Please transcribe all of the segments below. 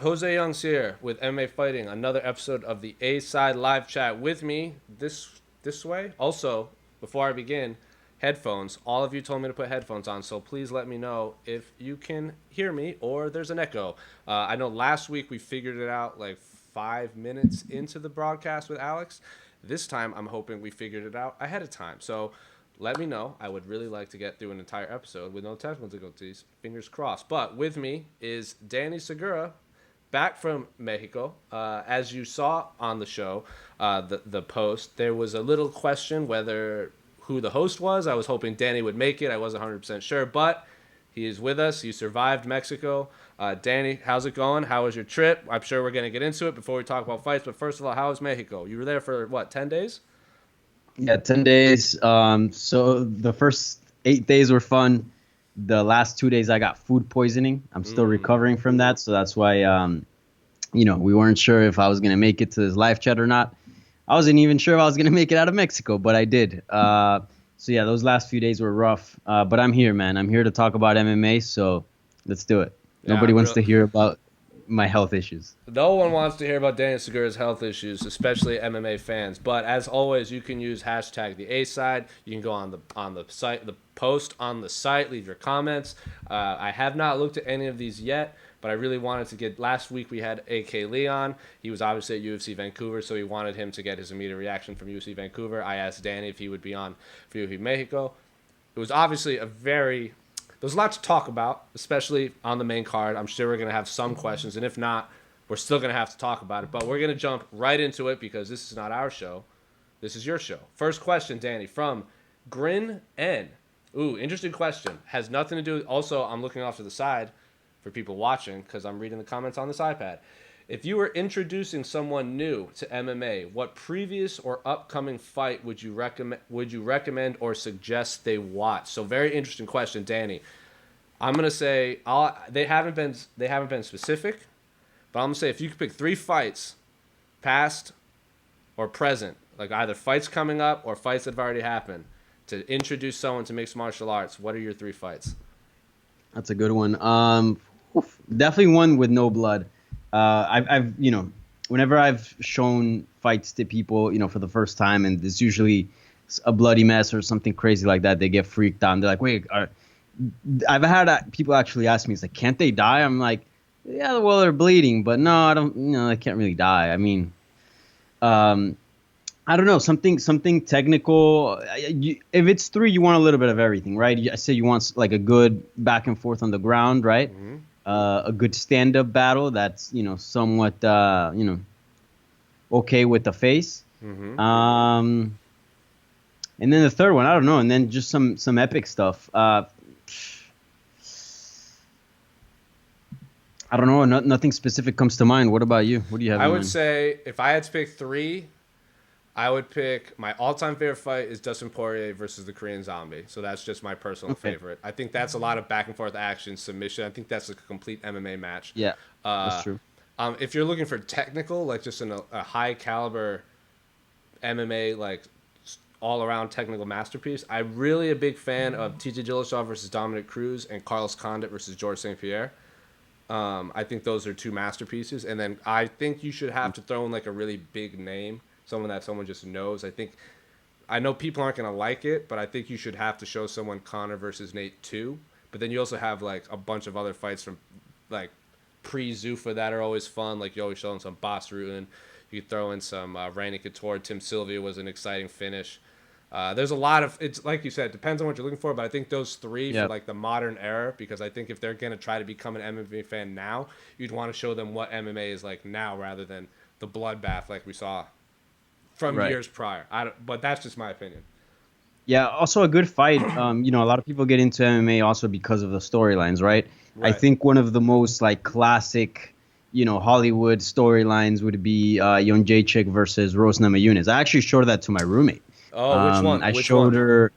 José Youngs here with MMA Fighting, another episode of the A-Side live chat with me this way. Also, before I begin, headphones. All of you told me to put headphones on, so please let me know if you can hear me or there's an echo. I know last week we figured it out like 5 minutes into the broadcast with Alex. This time I'm hoping we figured it out ahead of time. So let me know. I would really like to get through an entire episode with no technical difficulties. Fingers crossed. But with me is Danny Segura, back from Mexico. As you saw on the show, the post, there was a little question whether who the host was. I was hoping Danny would make it. I wasn't 100% sure, but he is with us. You survived Mexico. Danny, how's it going? How was your trip? I'm sure we're going to get into it before we talk about fights, but first of all, how was Mexico? You were there for, what, 10 days? Yeah, 10 days. So the first 8 days were fun. The last 2 days I got food poisoning. I'm still recovering from that. So that's why, we weren't sure if I was going to make it to this live chat or not. I wasn't even sure if I was going to make it out of Mexico, but I did. So yeah, those last few days were rough. But I'm here, man. I'm here to talk about MMA. So let's do it. Yeah, Nobody wants to hear about my health issues. No one wants to hear about Danny Segura's health issues, especially MMA fans. But as always, you can use hashtag the A side. You can go on the site, the post on the site, leave your comments. I have not looked at any of these yet, but I really wanted to get. Last week we had AK Leon. He was obviously at UFC Vancouver, so we wanted him to get his immediate reaction from UFC Vancouver. I asked Danny if he would be on for UFC Mexico. It was obviously there's a lot to talk about, especially on the main card. I'm sure we're going to have some questions, and if not, we're still going to have to talk about it. But we're going to jump right into it because this is not our show. This is your show. First question, Danny, from Grin N. Ooh, interesting question. Has nothing to do with... Also, I'm looking off to the side for people watching because I'm reading the comments on this iPad. If you were introducing someone new to MMA, what previous or upcoming fight would you recommend or suggest they watch? So very interesting question, Danny. I'm gonna say they haven't been specific, but I'm gonna say if you could pick 3 fights, past or present, like either fights coming up or fights that have already happened, to introduce someone to mixed martial arts, what are your 3 fights? That's a good one. Definitely one with no blood. I've whenever I've shown fights to people, for the first time, and it's usually a bloody mess or something crazy like that, they get freaked out. And they're like, wait, I've had people actually ask me, it's like, can't they die? I'm like, yeah, well, they're bleeding, but no, I don't, they can't really die. I mean, I don't know, something technical. If it's 3, you want a little bit of everything, right? I say you want like a good back and forth on the ground, right? Mm-hmm. A good stand-up battle that's somewhat okay with the face. Mm-hmm. And then the third one, I don't know, and then just some epic stuff. I don't know, nothing specific comes to mind. What about you? What do you have? I would say if I had to pick 3, I would pick my all-time favorite fight is Dustin Poirier versus the Korean Zombie. So that's just my personal favorite. I think that's a lot of back and forth action, submission. I think that's a complete MMA match. Yeah, that's true. If you're looking for technical, like just a high caliber MMA, like all-around technical masterpiece, I'm really a big fan of TJ Dillashaw versus Dominic Cruz and Carlos Condit versus George St. Pierre. I think those are 2 masterpieces. And then I think you should have to throw in like a really big name. Someone just knows. I know people aren't going to like it, but I think you should have to show someone Conor versus Nate 2. But then you also have like a bunch of other fights from like pre-Zuffa that are always fun. Like you always show them some Bas Rutten. You could throw in some Randy Couture. Tim Sylvia was an exciting finish. There's a lot of, it's like you said, it depends on what you're looking for, but I think those 3 for like the modern era, because I think if they're going to try to become an MMA fan now, you'd want to show them what MMA is like now rather than the bloodbath like we saw from years prior. But that's just my opinion. Yeah, also a good fight. A lot of people get into MMA also because of the storylines, right? I think one of the most like classic, Hollywood storylines would be Jon Jacek versus Rose Namajunas. I actually showed that to my roommate. Oh, which one? I showed her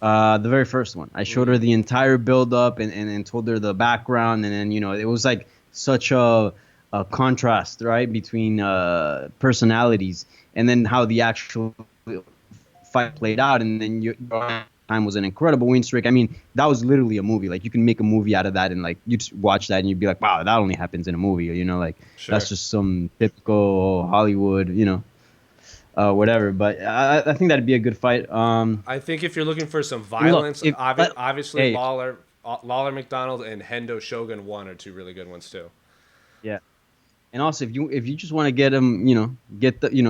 the very first one. I showed her the entire build-up and told her the background, and then it was like such a contrast, right, between personalities, and then how the actual fight played out, and then you time was an incredible win streak. I mean, that was literally a movie. Like, you can make a movie out of that, and like you just watch that and you'd be like, wow, that only happens in a movie. You know, like Sure. that's just some typical Hollywood, whatever. But I think that'd be a good fight. I think if you're looking for some Look, violence, if obviously hey, Lawler McDonald and Hendo Shogun 1 are two really good ones too. yeah. And also, if you just want to get him,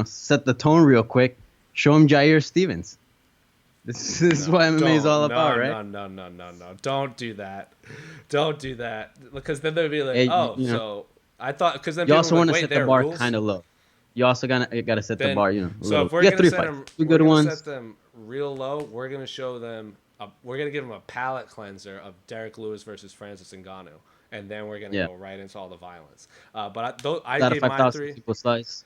set the tone real quick, show him Jair Stevens. This is what MMA is all about, right? No. Don't do that. Don't do that. Because then they'll be like, Hey, so I thought, because then you people also will want be to like, set wait, the there bar rules? kind of low. You also gotta set the bar, a So little. if we're You gonna got 3 set fights, them, 2 we're good gonna ones. set them real low. We're gonna show them. We're gonna give them a palate cleanser of Derek Lewis versus Francis Ngannou, and then we're gonna go right into all the violence. But I Out of gave my 5,000 3. people slice.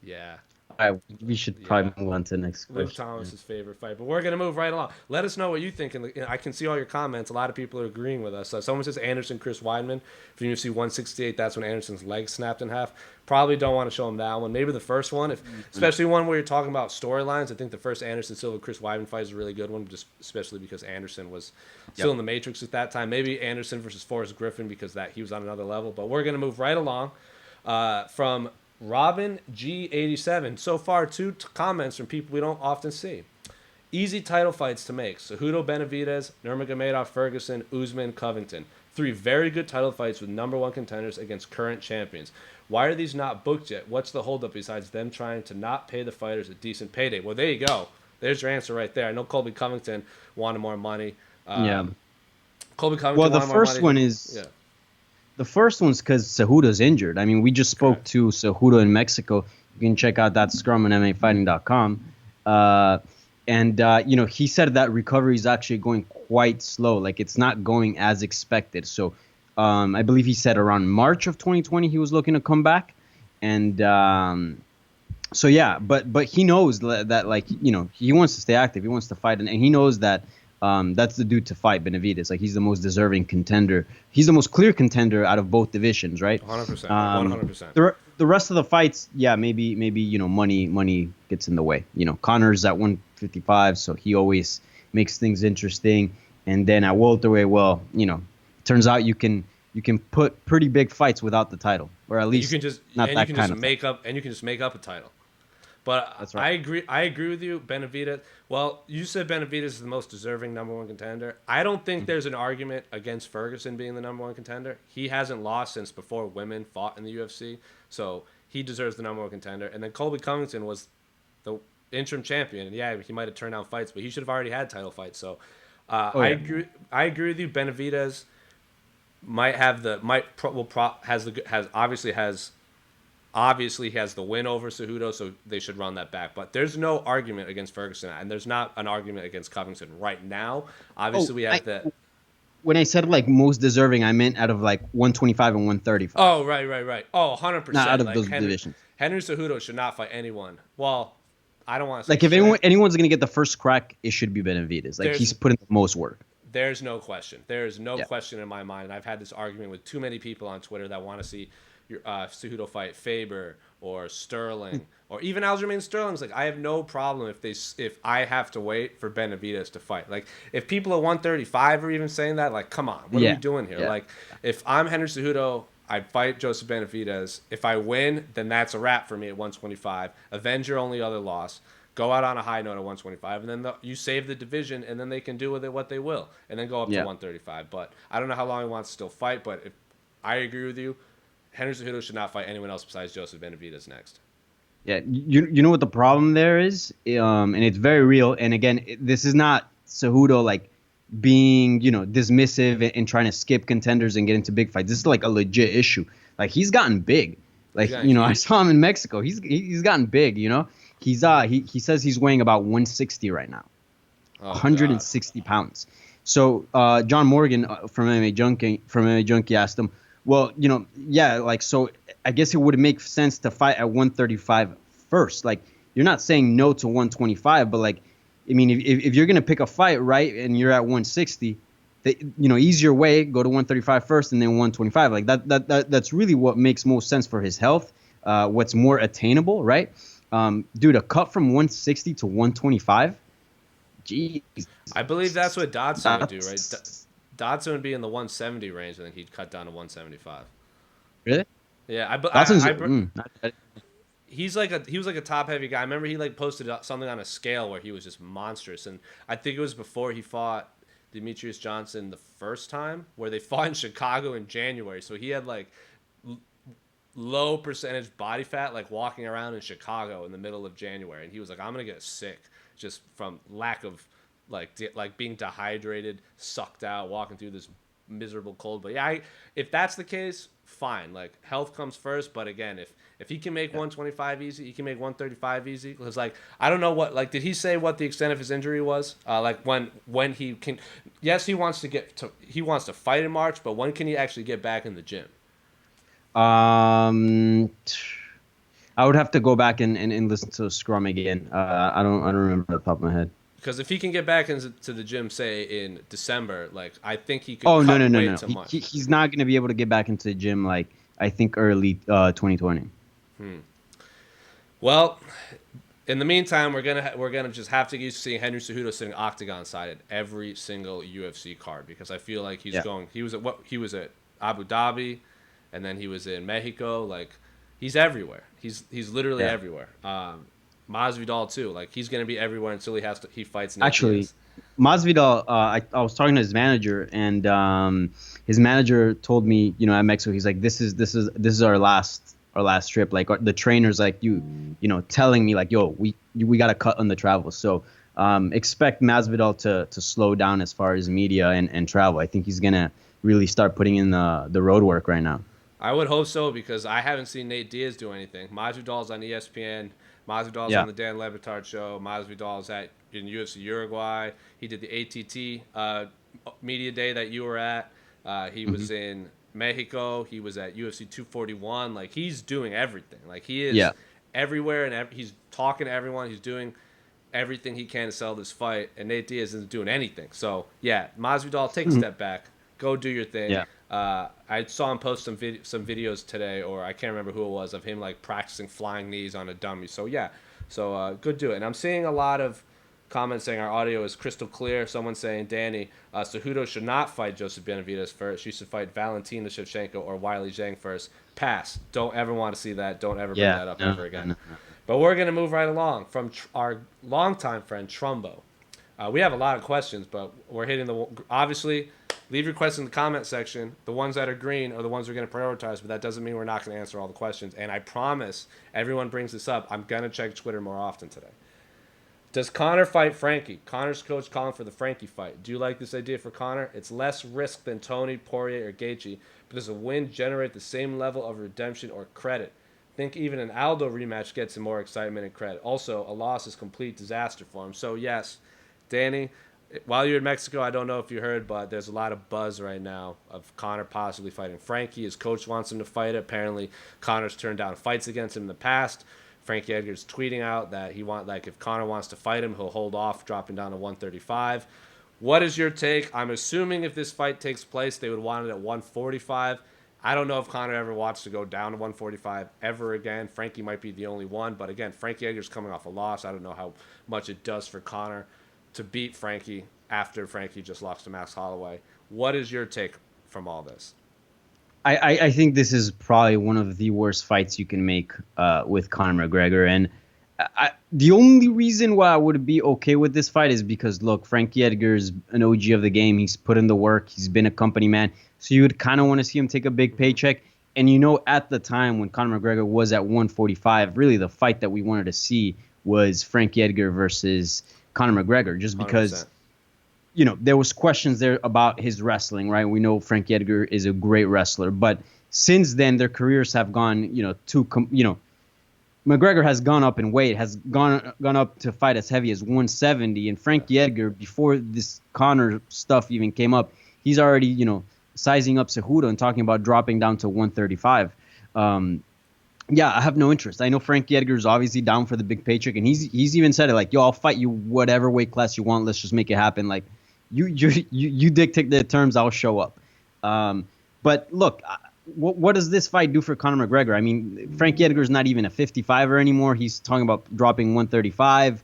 Yeah. All right, we should probably move on to the next question. Luke Thomas's favorite fight, but we're gonna move right along. Let us know what you think. I can see all your comments. A lot of people are agreeing with us. Someone says Anderson, Chris Weidman for UFC 168. That's when Anderson's leg snapped in half. Probably don't want to show him that one. Maybe the first one, especially one where you're talking about storylines. I think the first Anderson Silva Chris Weidman fight is a really good one, just especially because Anderson was still in the Matrix at that time. Maybe Anderson versus Forrest Griffin because he was on another level. But we're gonna move right along from Robin G87. So far, 2 comments from people we don't often see. Easy title fights to make. Cejudo Benavidez, Nurmagomedov Ferguson, Usman Covington. 3 very good title fights with number 1 contenders against current champions. Why are these not booked yet? What's the holdup besides them trying to not pay the fighters a decent payday? Well, there you go. There's your answer right there. I know Colby Covington wanted more money. Colby Covington wanted more money. Well, the first one is... Yeah. The first one's because Cejudo's injured. I mean, we just spoke to Cejudo in Mexico. You can check out that scrum on MMAfighting.com. He said that recovery is actually going quite slow. Like, it's not going as expected. So I believe he said around March of 2020 he was looking to come back. And but he knows that, like, he wants to stay active. He wants to fight. And he knows that that's the dude to fight, Benavidez. Like, he's the most deserving contender. He's the most clear contender out of both divisions, right? 100%. 100%. The rest of the fights, maybe money gets in the way. Connor's at 155, so he always makes things interesting. And then at welterweight, turns out you can put pretty big fights without the title, or at least you can just make up a title. But that's right. I agree with you, Benavidez. Well, you said Benavidez is the most deserving number 1 contender. I don't think there's an argument against Ferguson being the number 1 contender. He hasn't lost since before women fought in the UFC, so he deserves the number 1 contender. And then Colby Covington was the interim champion, and he might have turned down fights, but he should have already had title fights. So I agree with you. Benavidez obviously has the win over Cejudo, so they should run that back. But there's no argument against Ferguson, and there's not an argument against Covington right now. Obviously, we have that. When I said, like, most deserving, I meant out of, like, 125 and 135. Oh, right. Oh, 100%. Not out of those divisions. Henry Cejudo should not fight anyone. Well, I don't want to say like, if anyone's going to get the first crack, it should be Benavidez. Like, he's putting the most work. There's no question. There's no question in my mind. And I've had this argument with too many people on Twitter that want to see Cejudo fight Faber or Sterling or even Aljamain Sterling's. Like, I have no problem if I have to wait for Benavidez to fight. Like, if people at 135 are even saying that, like, come on, what are we doing here? Like, if I'm Henry Cejudo, I'd fight Joseph Benavidez. If I win, then that's a wrap for me at 125. Avenge your only other loss. Go out on a high note at 125, and then you save the division, and then they can do with it what they will, and then go up to 135. But I don't know how long he wants to still fight, but if I agree with you, Henry Cejudo should not fight anyone else besides Joseph Benavidez next. Yeah, you know what the problem there is, and it's very real. And again, this is not Cejudo like being dismissive and trying to skip contenders and get into big fights. This is like a legit issue. Like, he's gotten big. Like, I saw him in Mexico. He's gotten big. He says he's weighing about 160 right now, 160 pounds. So John Morgan from MMA Junkie asked him, well, so I guess it would make sense to fight at 135 first. Like, you're not saying no to 125, but like, I mean, if you're gonna pick a fight, right, and you're at 160, easier way, go to 135 first and then 125. Like that's really what makes most sense for his health. What's more attainable, right? Dude, a cut from 160 to 125, Jeez, I believe that's what Dodson would do, right? that's Dodson would be in the 170 range, and then he'd cut down to 175. really Yeah, Dotson's. he was like a top heavy guy. I remember he like posted something on a scale where he was just monstrous, and I think it was before he fought Demetrius Johnson the first time, where they fought in Chicago in January. So he had like low percentage body fat, like walking around in Chicago in the middle of January, and he was like, "I'm gonna get sick just from lack of like being dehydrated, sucked out, walking through this miserable cold." But yeah, if that's the case, fine. Like health comes first. But again, if he can make 125 easy, he can make 135 easy. Because like I don't know what like did he say what the extent of his injury was? Like when he can, yes, he wants to fight in March, but when can he actually get back in the gym? Um, I would have to go back and listen to Scrum again. I don't remember off the top of my head. Because if he can get back into the gym, say in December, like I think he could Oh no cut no no weight no! to March. He's not gonna be able to get back into the gym like I think early 2020. Well, in the meantime, we're gonna just have to get used to seeing Henry Cejudo sitting octagon side at every single UFC card because I feel like he's Yeah. going. He was at Abu Dhabi, and then he was in Mexico. Like he's everywhere. He's literally Yeah. everywhere. Masvidal too. Like he's gonna be everywhere until he fights Nate Actually, Diaz. Masvidal, I was talking to his manager, and his manager told me, at Mexico, he's like, this is our last trip. Like the trainers, like telling me like, yo, we got to cut on the travel. So expect Masvidal to slow down as far as media and travel. I think he's gonna really start putting in the road work right now. I would hope so because I haven't seen Nate Diaz do anything. Masvidal's on ESPN. Masvidal's Yeah. on the Dan Le Batard show. Masvidal's in UFC Uruguay. He did the ATT media day that you were at. He was in Mexico. He was at UFC 241. Like he's doing everything. Like he is Yeah. everywhere and he's talking to everyone. He's doing everything he can to sell this fight. And Nate Diaz isn't doing anything. So yeah, Masvidal, take a step back. Go do your thing. Yeah. I saw him post some videos today, or I can't remember who it was, of him like practicing flying knees on a dummy. So yeah, good do it. And I'm seeing a lot of comments saying our audio is crystal clear. Someone saying Danny Cejudo should not fight Joseph Benavidez first. She should fight Valentina Shevchenko or Weili Zhang first. Pass. Don't ever want to see that. Don't ever bring that up ever again. No. But we're gonna move right along from our longtime friend Trumbo. We have a lot of questions, but we're hitting obviously. Leave your questions in the comment section. The ones that are green are the ones we're going to prioritize, but that doesn't mean we're not going to answer all the questions. And I promise, everyone brings this up, I'm going to check Twitter more often today. Does Conor fight Frankie? Conor's coach calling for the Frankie fight. Do you like this idea for Conor? It's less risk than Tony, Poirier, or Gaethje, but does a win generate the same level of redemption or credit? Think even an Aldo rematch gets him more excitement and credit. Also, a loss is complete disaster for him. So yes, Danny, while you're in Mexico, I don't know if you heard, but there's a lot of buzz right now of Conor possibly fighting Frankie. His coach wants him to fight it. Apparently, Conor's turned down fights against him in the past. Frankie Edgar's tweeting out that if Conor wants to fight him, he'll hold off, dropping down to 135. What is your take? I'm assuming if this fight takes place, they would want it at 145. I don't know if Conor ever wants to go down to 145 ever again. Frankie might be the only one, but again, Frankie Edgar's coming off a loss. I don't know how much it does for Conor to beat Frankie after Frankie just lost to Max Holloway. What is your take from all this? I think this is probably one of the worst fights you can make with Conor McGregor. And the only reason why I would be okay with this fight is because, look, Frankie Edgar's an OG of the game. He's put in the work. He's been a company man. So you would kind of want to see him take a big paycheck. And at the time when Conor McGregor was at 145, really the fight that we wanted to see was Frankie Edgar versus Conor McGregor, just because 100%. There was questions there about his wrestling, right? We know Frankie Edgar is a great wrestler, but since then their careers have gone, McGregor has gone up in weight, has gone up to fight as heavy as 170, and Frankie Edgar, before this Conor stuff even came up, he's already, sizing up Cejudo and talking about dropping down to 135. Yeah, I have no interest. I know Frankie Edgar is obviously down for the big paycheck, and he's even said it like, "Yo, I'll fight you whatever weight class you want. Let's just make it happen." Like, you dictate the terms, I'll show up. But look, what does this fight do for Conor McGregor? I mean, Frankie Edgar is not even a 55er anymore. He's talking about dropping 135.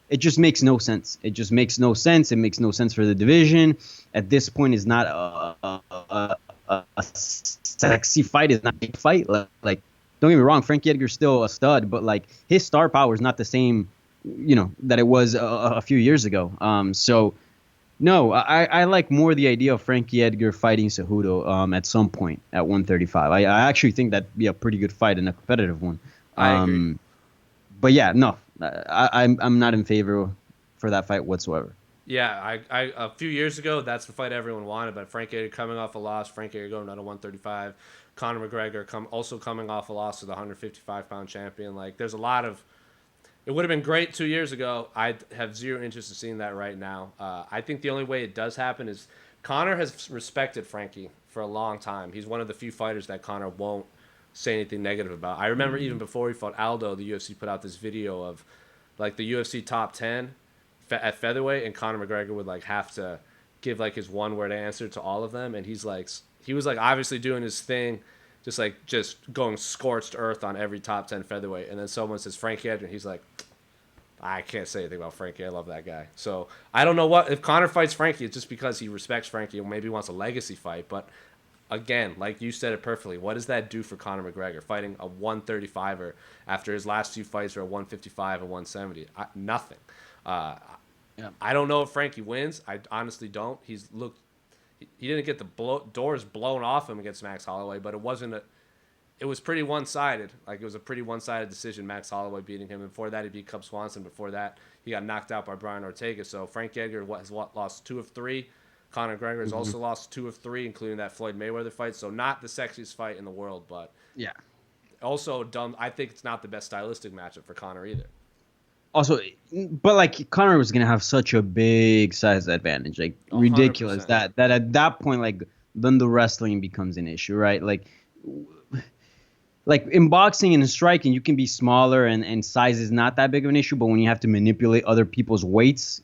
it just makes no sense. It just makes no sense. It makes no sense for the division. At this point, it's not a sexy fight. It's not a big fight. Like, don't get me wrong, Frankie Edgar's still a stud, but like his star power is not the same, that it was a few years ago. So no, I like more the idea of Frankie Edgar fighting Cejudo at some point at 135. I actually think that'd be a pretty good fight and a competitive one. I agree. But yeah, no, I'm not in favor for that fight whatsoever. Yeah, I a few years ago, that's the fight everyone wanted, but Frank Edgar coming off a loss, Frank Edgar going down to 135, Conor McGregor also coming off a loss to the 155-pound champion. Like, there's a lot of. It would have been great 2 years ago. I have zero interest in seeing that right now. I think the only way it does happen is Conor has respected Frankie for a long time. He's one of the few fighters that Conor won't say anything negative about. I remember even before he fought Aldo, the UFC put out this video of like the UFC top 10 at featherweight, and Conor McGregor would like have to give like his one word answer to all of them, and he was like obviously doing his thing, just going scorched earth on every top 10 featherweight, and then someone says Frankie Edgar, and he's like, I can't say anything about Frankie. I love that guy. So I don't know if Conor fights Frankie, it's just because he respects Frankie or maybe wants a legacy fight. But again, like you said it perfectly, what does that do for Conor McGregor fighting a 135er after his last two fights are a 155 and 170? Nothing. Yeah. I don't know if Frankie wins. I honestly don't. He didn't get the doors blown off him against Max Holloway, but it was pretty one-sided. Like, it was a pretty one-sided decision, Max Holloway beating him. Before that, he beat Cub Swanson. Before that, he got knocked out by Brian Ortega. So Frank Edgar has lost 2 of 3. Conor McGregor has also lost 2 of 3, including that Floyd Mayweather fight. So not the sexiest fight in the world, but Yeah. also dumb. I think it's not the best stylistic matchup for Conor either. Also, but like Conor was gonna have such a big size advantage, like 100%. ridiculous. That at that point, like then the wrestling becomes an issue, right? Like in boxing and in striking, you can be smaller and size is not that big of an issue. But when you have to manipulate other people's weights,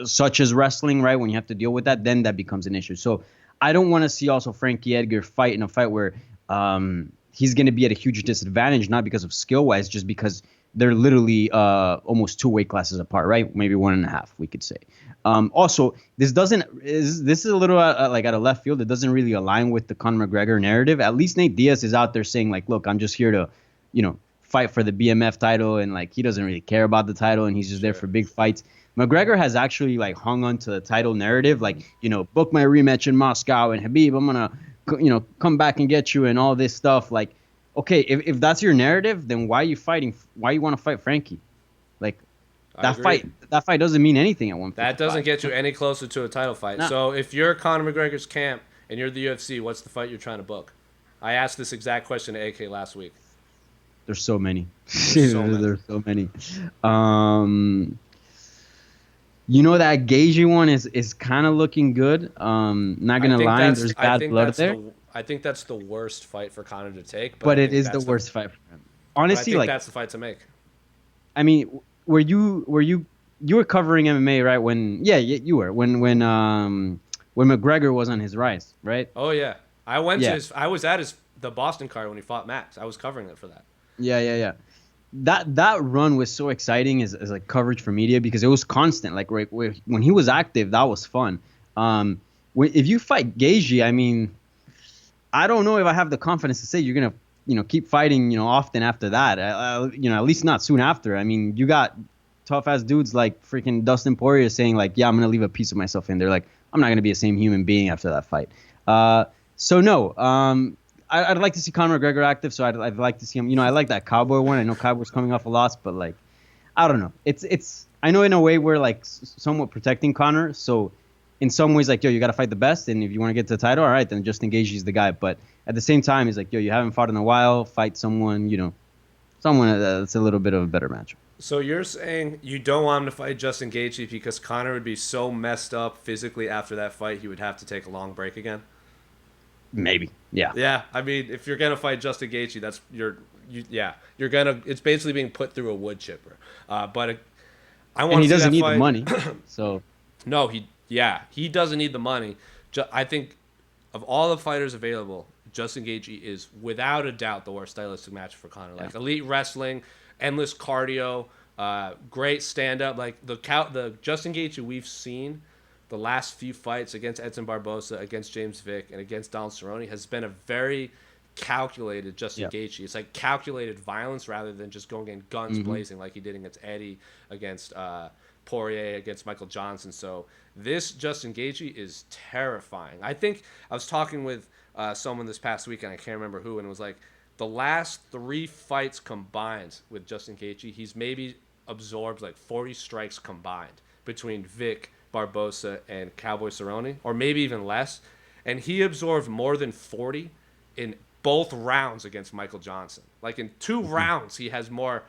such as wrestling, right? When you have to deal with that, then that becomes an issue. So I don't want to see also Frankie Edgar fight in a fight where he's going to be at a huge disadvantage, not because of skill wise, just because they're literally almost 2 weight classes apart, right? Maybe 1.5, we could say. Also, this is a little like out of left field. It doesn't really align with the Conor McGregor narrative. At least Nate Diaz is out there saying like, look, I'm just here to, fight for the BMF title, and like he doesn't really care about the title, and he's just there for big fights. McGregor has actually like hung on to the title narrative, like, book my rematch in Moscow, and Habib, I'm gonna, come back and get you, and all this stuff. Like, okay, if that's your narrative, then why are you fighting? Why you want to fight Frankie? Like, that fight doesn't mean anything at 155. That doesn't get you any closer to a title fight. No. So if you're Conor McGregor's camp and you're the UFC, what's the fight you're trying to book? I asked this exact question to AK last week. There's so many. There's so many. That Gaethje one is kind of looking good. Not gonna lie, there's bad blood there. I think that's the worst fight for Conor to take. But it is the worst fight for him. Honestly, I think that's the fight to make. I mean, were you covering MMA, right? You were when McGregor was on his rise, right? Oh yeah, I was at the Boston card when he fought Max. I was covering it for that. Yeah. That run was so exciting as like coverage for media because it was constant. Like when he was active, that was fun. If you fight Gaethje, I mean, I don't know if I have the confidence to say you're gonna keep fighting often after that. At least not soon after. I mean, you got tough ass dudes like freaking Dustin Poirier saying like, yeah, I'm gonna leave a piece of myself in there. Like, I'm not gonna be the same human being after that fight. So no. I'd like to see Conor McGregor active, so I'd like to see him. I like that Cowboy one. I know Cowboy's coming off a loss, but like, I don't know. It's I know in a way we're like somewhat protecting Conor. So in some ways, like, yo, you got to fight the best, and if you want to get to the title, all right, then just engage. He's the guy. But at the same time, he's like, yo, you haven't fought in a while. Fight someone, someone that's a little bit of a better matchup. So you're saying you don't want him to fight Justin Gaethje because Conor would be so messed up physically after that fight, he would have to take a long break again? Maybe, yeah. Yeah, I mean, if you're gonna fight Justin Gaethje, you're gonna. It's basically being put through a wood chipper. But I want. And he doesn't need the money, so. No, he doesn't need the money. I think of all the fighters available, Justin Gaethje is without a doubt the worst stylistic match for Conor. Like elite wrestling, endless cardio, Great stand up. Like the Justin Gaethje we've seen the last few fights against Edson Barbosa, against James Vick, and against Donald Cerrone has been a very calculated Justin Yeah. Gaethje. It's like calculated violence rather than just going in guns blazing like he did against Eddie, against Poirier, against Michael Johnson. So this Justin Gaethje is terrifying. I think I was talking with someone this past weekend, I can't remember who, and it was like the last 3 fights combined with Justin Gaethje, he's maybe absorbed like 40 strikes combined between Vic, Barbosa, and Cowboy Cerrone, or maybe even less. And he absorbed more than 40 in both rounds against Michael Johnson. Like in 2 rounds, he has more.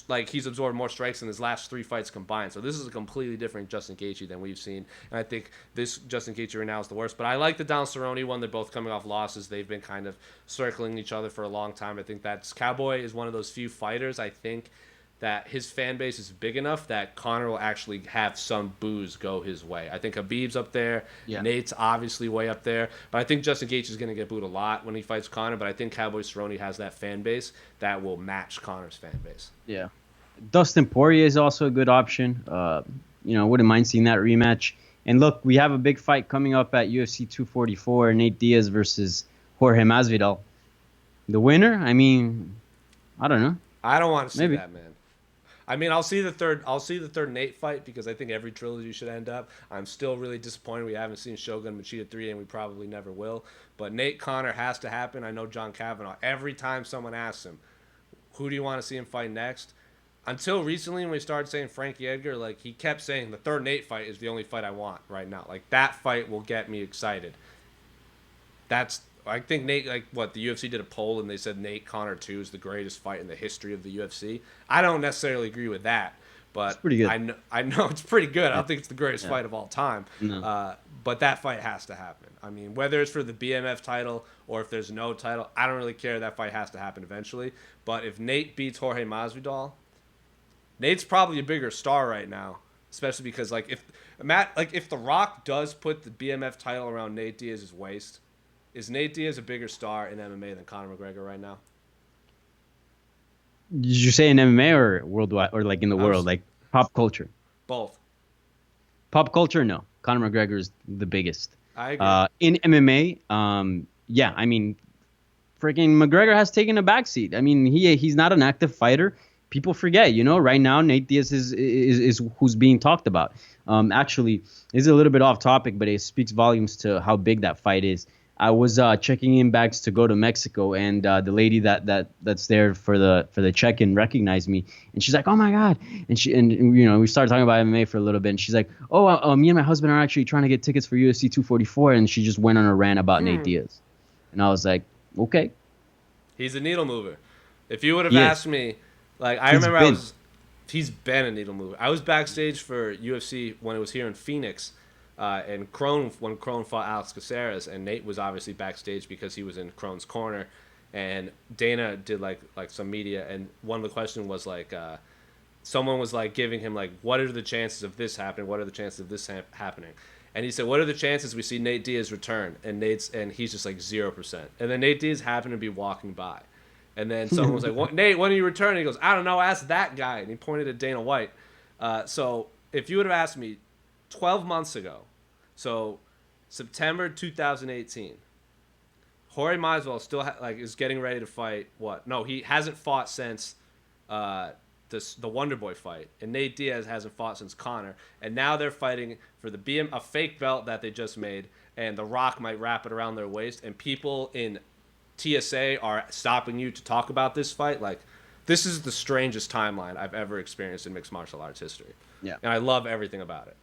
Like he's absorbed more strikes in his last 3 fights combined. So this is a completely different Justin Gaethje than we've seen. And I think this Justin Gaethje right now is the worst. But I like the Donald Cerrone one. They're both coming off losses. They've been kind of circling each other for a long time. I think that's Cowboy is one of those few fighters, I think, that his fan base is big enough that Conor will actually have some boos go his way. I think Khabib's up there. Yeah. Nate's obviously way up there. But I think Justin Gaethje is going to get booed a lot when he fights Conor. But I think Cowboy Cerrone has that fan base that will match Conor's fan base. Yeah. Dustin Poirier is also a good option. Wouldn't mind seeing that rematch. And look, we have a big fight coming up at UFC 244, Nate Diaz versus Jorge Masvidal. The winner, I mean, I don't know. I don't want to see Maybe. that, man. I mean, I'll see the third Nate fight because I think every trilogy should end up. I'm still really disappointed we haven't seen Shogun Machida 3, and we probably never will. But Nate Conor has to happen. I know John Kavanaugh. Every time someone asks him, who do you want to see him fight next? Until recently when we started saying Frankie Edgar, like he kept saying the third Nate fight is the only fight I want right now. Like that fight will get me excited. I think Nate, the UFC did a poll and they said Nate Conor 2 is the greatest fight in the history of the UFC. I don't necessarily agree with that, but It's pretty good. I know it's pretty good. I don't think it's the greatest fight of all time. No. But that fight has to happen. I mean, whether it's for the BMF title or if there's no title, I don't really care. That fight has to happen eventually. But if Nate beats Jorge Masvidal, Nate's probably a bigger star right now, especially because if The Rock does put the BMF title around Nate Diaz's waist, is Nate Diaz a bigger star in MMA than Conor McGregor right now? Did you say in MMA or worldwide or like in the world, like pop culture? Both. Pop culture, no. Conor McGregor is the biggest. I agree. In MMA, yeah, I mean, freaking McGregor has taken a backseat. I mean, he's not an active fighter. People forget, right now Nate Diaz is who's being talked about. Actually, it's a little bit off topic, but it speaks volumes to how big that fight is. I was checking in bags to go to Mexico, and the lady that's there for the check-in recognized me, and she's like, "Oh my God!" And we started talking about MMA for a little bit, and she's like, "Oh, me and my husband are actually trying to get tickets for UFC 244," and she just went on a rant about Nate Diaz, and I was like, "Okay." He's a needle mover. If you would have asked me, he's been a needle mover. I was backstage for UFC when it was here in Phoenix. And when Crone fought Alex Caceres, and Nate was obviously backstage because he was in Crone's corner, and Dana did like some media, and one of the questions was someone was giving him what are the chances of this happening? What are the chances of this happening? And he said, what are the chances we see Nate Diaz return? And he's just 0%. And then Nate Diaz happened to be walking by, and then someone was like, Nate, when are you returning? He goes, I don't know, ask that guy, and he pointed at Dana White. So if you would have asked me 12 months ago, so September 2018, Jorge Masvidal still is getting ready to fight. He hasn't fought since the Wonder Boy fight, and Nate Diaz hasn't fought since Conor, and now they're fighting for a fake belt that they just made, and The Rock might wrap it around their waist, and people in TSA are stopping you to talk about this fight. This is the strangest timeline I've ever experienced in mixed martial arts history. Yeah, and I love everything about it.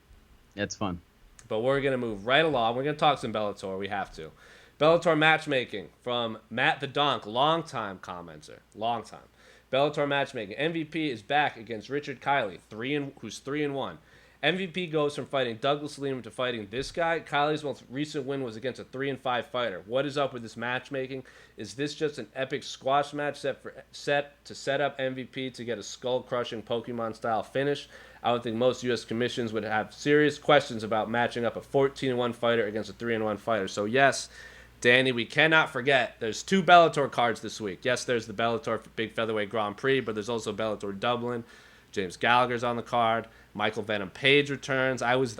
That's fun. But we're going to move right along. We're going to talk some Bellator. We have to. Bellator matchmaking from Matt the Donk, longtime commenter. Long time. Bellator matchmaking. MVP is back against Richard Kiley, who's 3-1. MVP goes from fighting Douglas Lima to fighting this guy. Kiley's most recent win was against a 3-5 fighter. What is up with this matchmaking? Is this just an epic squash match set to set up MVP to get a skull-crushing Pokemon-style finish? I would think most U.S. commissions would have serious questions about matching up a 14-1 fighter against a 3-1 fighter. So yes, Danny, we cannot forget there's 2 Bellator cards this week. Yes, there's the Bellator Big Featherweight Grand Prix, but there's also Bellator Dublin. James Gallagher's on the card. Michael Venom Page returns. I was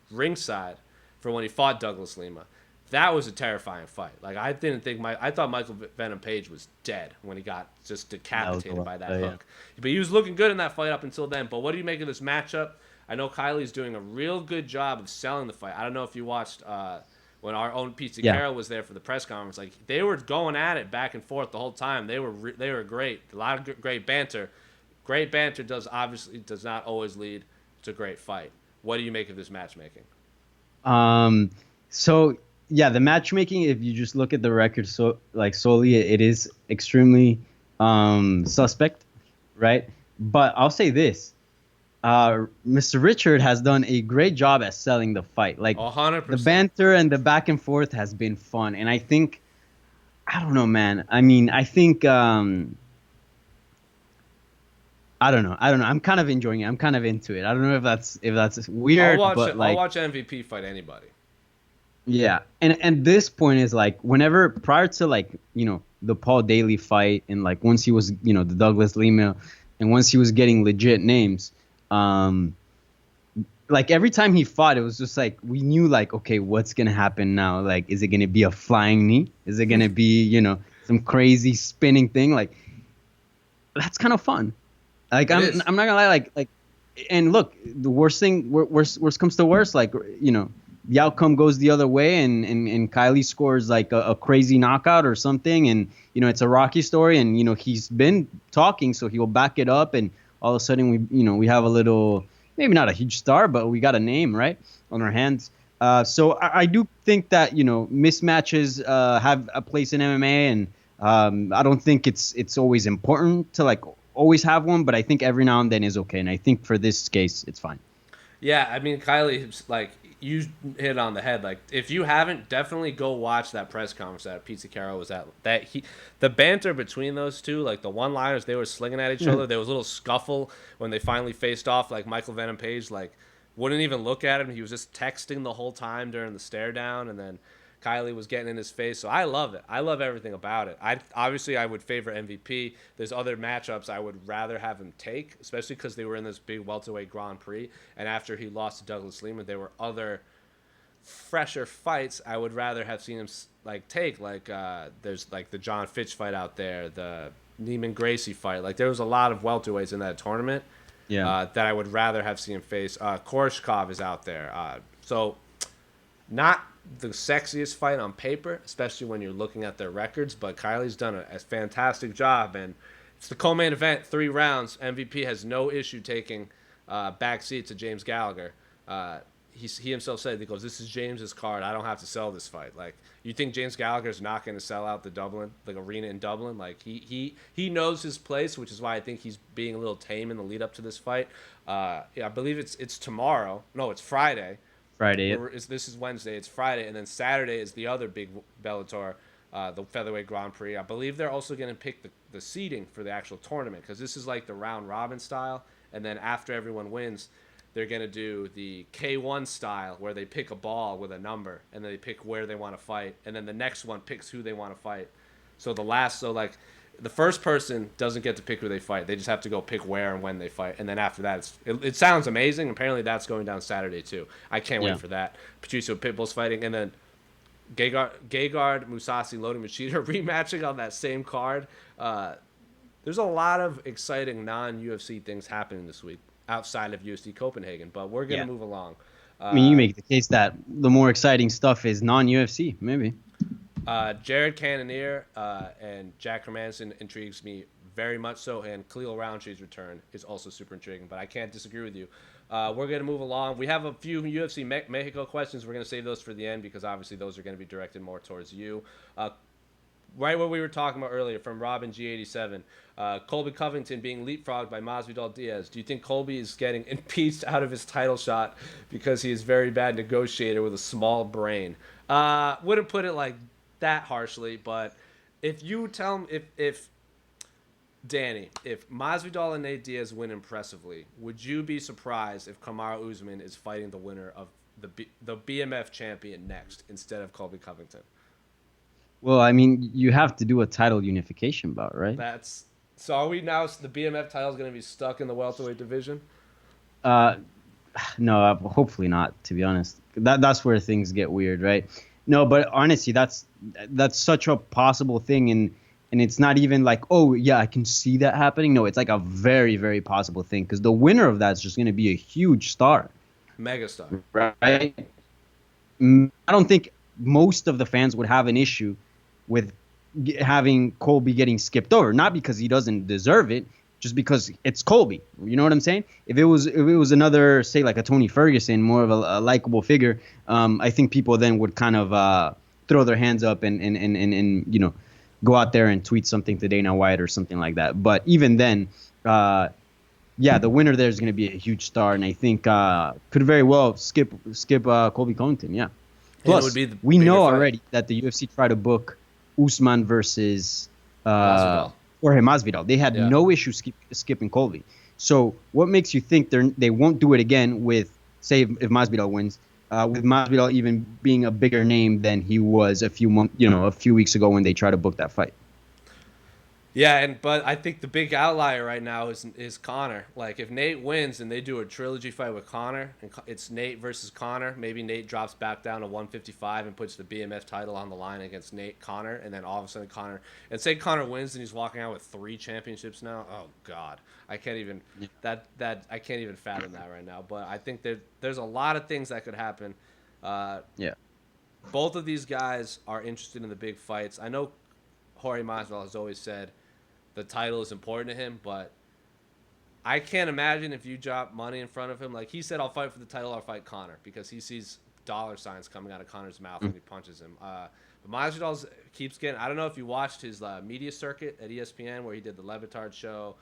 ringside for when he fought Douglas Lima. That was a terrifying fight. Like I thought Michael Venom Page was dead when he got just decapitated by that hook. Yeah. But he was looking good in that fight up until then. But what do you make of this matchup? I know Kylie's doing a real good job of selling the fight. I don't know if you watched when our own Pete Carroll was there for the press conference. Like they were going at it back and forth the whole time. They were great. A lot of great banter. Great banter does not always lead to great fight. What do you make of this matchmaking? So yeah, the matchmaking, if you just look at the record solely, it is extremely suspect, right? But I'll say this. Mr. Richard has done a great job at selling the fight. Like 100%. The banter and the back and forth has been fun. And I think, I don't know, man. I mean, I think, I don't know. I'm kind of enjoying it. I'm kind of into it. I don't know if that's weird. I'll like, watch MVP fight anybody. Yeah. And this point is like whenever prior to like, the Paul Daly fight and like once he was, the Douglas Lima and once he was getting legit names, like every time he fought, it was just like we knew like, okay, what's gonna happen now? Like, is it gonna be a flying knee? Is it gonna be some crazy spinning thing? Like, that's kind of fun. Like I'm not gonna lie, like, and look, the worst comes to worst, like the outcome goes the other way, and Kylie scores like a crazy knockout or something, and it's a Rocky story, and he's been talking, so he'll back it up, and all of a sudden we have a little, maybe not a huge star, but we got a name right on our hands. So I do think that mismatches have a place in MMA, and I don't think it's always important to like always have one, but I think every now and then is okay, and I think for this case it's fine. Yeah, I mean Kylie, like you hit on the head. Like if you haven't, definitely go watch that press conference that Pete Carroll was at. The banter between those two, like the one-liners they were slinging at each other. There was a little scuffle when they finally faced off. Like Michael Venom Page, like wouldn't even look at him. He was just texting the whole time during the stare down, and then Kylie was getting in his face. So I love it. I love everything about it. I would favor MVP. There's other matchups I would rather have him take, especially because they were in this big welterweight Grand Prix. And after he lost to Douglas Lima, there were other fresher fights I would rather have seen him like take. Like there's like the John Fitch fight out there, the Neiman Gracie fight. Like there was a lot of welterweights in that tournament. Yeah. That I would rather have seen him face. Koreshkov is out there. So not the sexiest fight on paper, especially when you're looking at their records, but Kylie's done a fantastic job, and it's the co-main event, 3 rounds. MVP has no issue taking backseat to James Gallagher. He himself said, he goes, "This is James's card. I don't have to sell this fight." Like, you think James Gallagher's not going to sell out the arena in Dublin? Like, he knows his place, which is why I think he's being a little tame in the lead up to this fight. I believe it's tomorrow. No, it's Friday. This is Wednesday. It's Friday, and then Saturday is the other big Bellator, the featherweight Grand Prix. I believe they're also going to pick the seeding for the actual tournament, because this is like the round robin style, and then after everyone wins, they're going to do the K1 style, where they pick a ball with a number, and then they pick where they want to fight, and then the next one picks who they want to fight. So the first person doesn't get to pick who they fight. They just have to go pick where and when they fight. And then after that, it sounds amazing. Apparently that's going down Saturday too. I can't wait for that. Patricio Pitbull's fighting. And then Gegard Mousasi, Lodi Machida rematching on that same card. There's a lot of exciting non-UFC things happening this week outside of UFC Copenhagen. But we're going to move along. I mean, you make the case that the more exciting stuff is non-UFC, maybe. Jared Cannonier and Jack Hermanson intrigues me very much so, and Khalil Roundtree's return is also super intriguing, but I can't disagree with you. We're going to move along. We have a few UFC Mexico questions. We're going to save those for the end because obviously those are going to be directed more towards you. Right what we were talking about earlier from Robin G87, Colby Covington being leapfrogged by Masvidal Diaz. Do you think Colby is getting impeached out of his title shot because he is a very bad negotiator with a small brain? Wouldn't put it like that harshly, but if you tell him, if Danny, if Masvidal and Nate Diaz win impressively, would you be surprised if Kamaru Usman is fighting the winner of the BMF champion next instead of Colby Covington? Well, I mean, you have to do a title unification bout, right? That's so. Are we now? The BMF title is going to be stuck in the welterweight division. Uh, no, hopefully not. To be honest, that's where things get weird, right? No, but honestly, that's such a possible thing, and it's not even like, oh yeah, I can see that happening. No, it's like a very, very possible thing because the winner of that is just going to be a huge star, Megastar. right? I don't think most of the fans would have an issue with having Colby getting skipped over, not because he doesn't deserve it, just because it's Colby. You know what I'm saying? If it was another, say like a Tony Ferguson, more of a likable figure, I think people then would kind of throw their hands up and go out there and tweet something to Dana White or something like that. But even then, yeah, the winner there is going to be a huge star, and I think could very well skip Colby Covington. Yeah. And it would Plus, be the we bigger know fight. already that the UFC tried to book Usman versus Masvidal. Jorge Masvidal. They had Yeah. no issue skipping Colby. So what makes you think they won't do it again with, say, if Masvidal wins, with Masvidal even being a bigger name than he was a few weeks ago when they tried to book that fight? Yeah, but I think the big outlier right now is Connor. Like if Nate wins and they do a trilogy fight with Connor, and it's Nate versus Connor, maybe Nate drops back down to 155 and puts the BMF title on the line against Nate Connor, and then all of a sudden Connor, and say Connor wins and he's walking out with 3 championships now. Oh God, I can't even I can't even fathom that right now. But I think there's a lot of things that could happen. Uh, Yeah. Both of these guys are interested in the big fights. I know Jorge Masvidal has always said the title is important to him, but I can't imagine if you drop money in front of him. Like he said, I'll fight for the title, I'll fight Connor, because he sees dollar signs coming out of Connor's mouth when he punches him. But Masvidal keeps getting. I don't know if you watched his media circuit at ESPN where he did the Levitard show.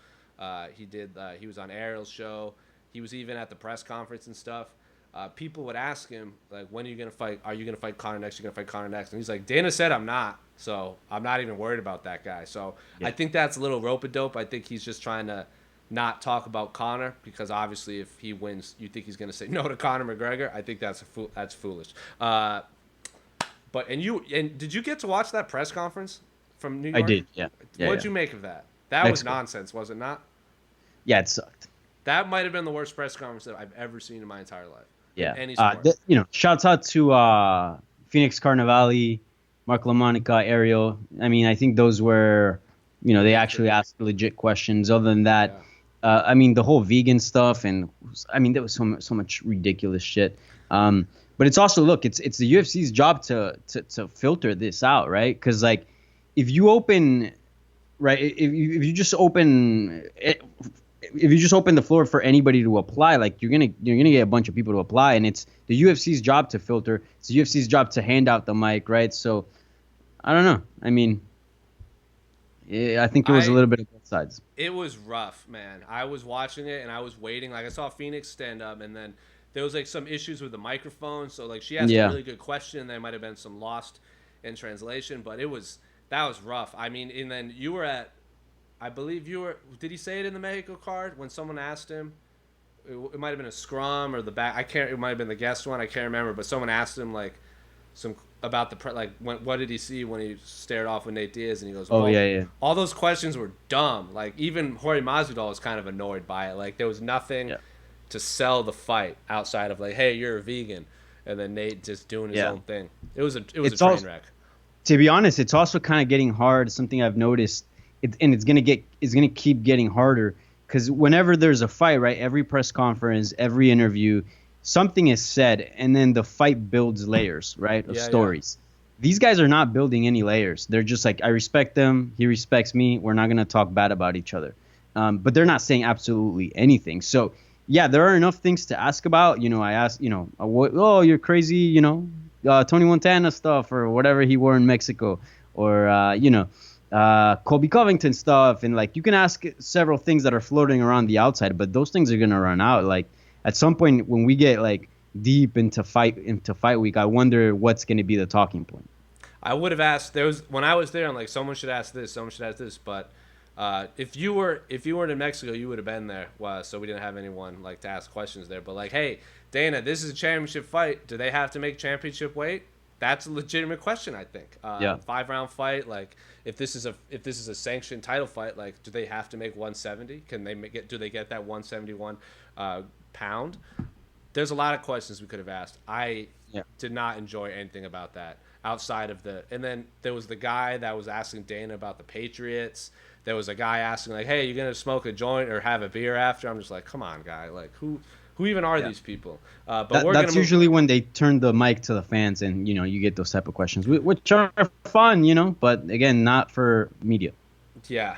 He was on Ariel's show. He was even at the press conference and stuff. People would ask him like, "When are you gonna fight? Are you gonna fight Connor next? You're gonna fight Connor next?" And he's like, "Dana said I'm not, so I'm not even worried about that guy." So Yeah. I think that's a little rope-a-dope. I think he's just trying to not talk about Connor because obviously if he wins, you think he's gonna say no to Conor McGregor. I think that's foolish. But did you get to watch that press conference from New York? I did. Yeah. Yeah. What'd Yeah. you make of that? That was Mexico. nonsense, was it not? Yeah, it sucked. That might have been the worst press conference that I've ever seen in my entire life. Yeah. In any sport. Shouts out to Phoenix Carnivale, Mark LaMonica, Ariel. I mean, I think those were, they actually asked legit questions. Other than that, I mean, the whole vegan stuff, and I mean, there was so much ridiculous shit. But it's also, look, it's the UFC's job to filter this out, right? Because like, if you open, right, if you just open it, if you just open the floor for anybody to apply, like you're gonna get a bunch of people to apply, and it's the UFC's job to filter. It's the UFC's job to hand out the mic, right? So I don't know. I mean, I think it was a little bit of both sides. It was rough, man. I was watching it and I was waiting. Like I saw Phoenix stand up, and then there was like some issues with the microphone. So like she asked a really good question, and there might have been some lost in translation, but that was rough. I mean, and then you were at. I believe you were. Did he say it in the Mexico card when someone asked him? It might have been a scrum or the back. I can't. It might have been the guest one. I can't remember. But someone asked him like some about what did he see when he stared off with Nate Diaz, and he goes, "Oh yeah." All those questions were dumb. Like even Jorge Masvidal was kind of annoyed by it. Like there was nothing to sell the fight outside of like, hey, you're a vegan, and then Nate just doing his own thing. It was a train wreck. To be honest, it's also kind of getting hard. Something I've noticed. And it's gonna keep getting harder because whenever there's a fight, right? Every press conference, every interview, something is said, and then the fight builds layers, right, of stories. Yeah. These guys are not building any layers. They're just like, I respect them, he respects me. We're not gonna talk bad about each other, but they're not saying absolutely anything. So yeah, there are enough things to ask about. I asked, you're crazy, Tony Montana stuff or whatever he wore in Mexico, or Colby Covington stuff, and like you can ask several things that are floating around the outside, but those things are gonna run out. Like at some point when we get like deep into fight week, I wonder what's gonna be the talking point. I would have asked. When I was there, I'm like, someone should ask this, someone should ask this. But if you were in Mexico, you would have been there. So we didn't have anyone like to ask questions there. But like, hey, Dana, this is a championship fight. Do they have to make championship weight? that's a legitimate question. I think. Yeah. 5-round fight. Like, if this is a sanctioned title fight, like, do they have to make 170? Can they do they get that 171 pound? There's a lot of questions we could have asked. I Yeah. did not enjoy anything about that outside of and then there was the guy that was asking Dana about the Patriots. There was a guy asking, like, hey, you going to smoke a joint or have a beer after? I'm just like, come on, guy. Like, who even are Yeah. these people? But That's usually when they turn the mic to the fans, and you get those type of questions, which are fun, but again, not for media. Yeah,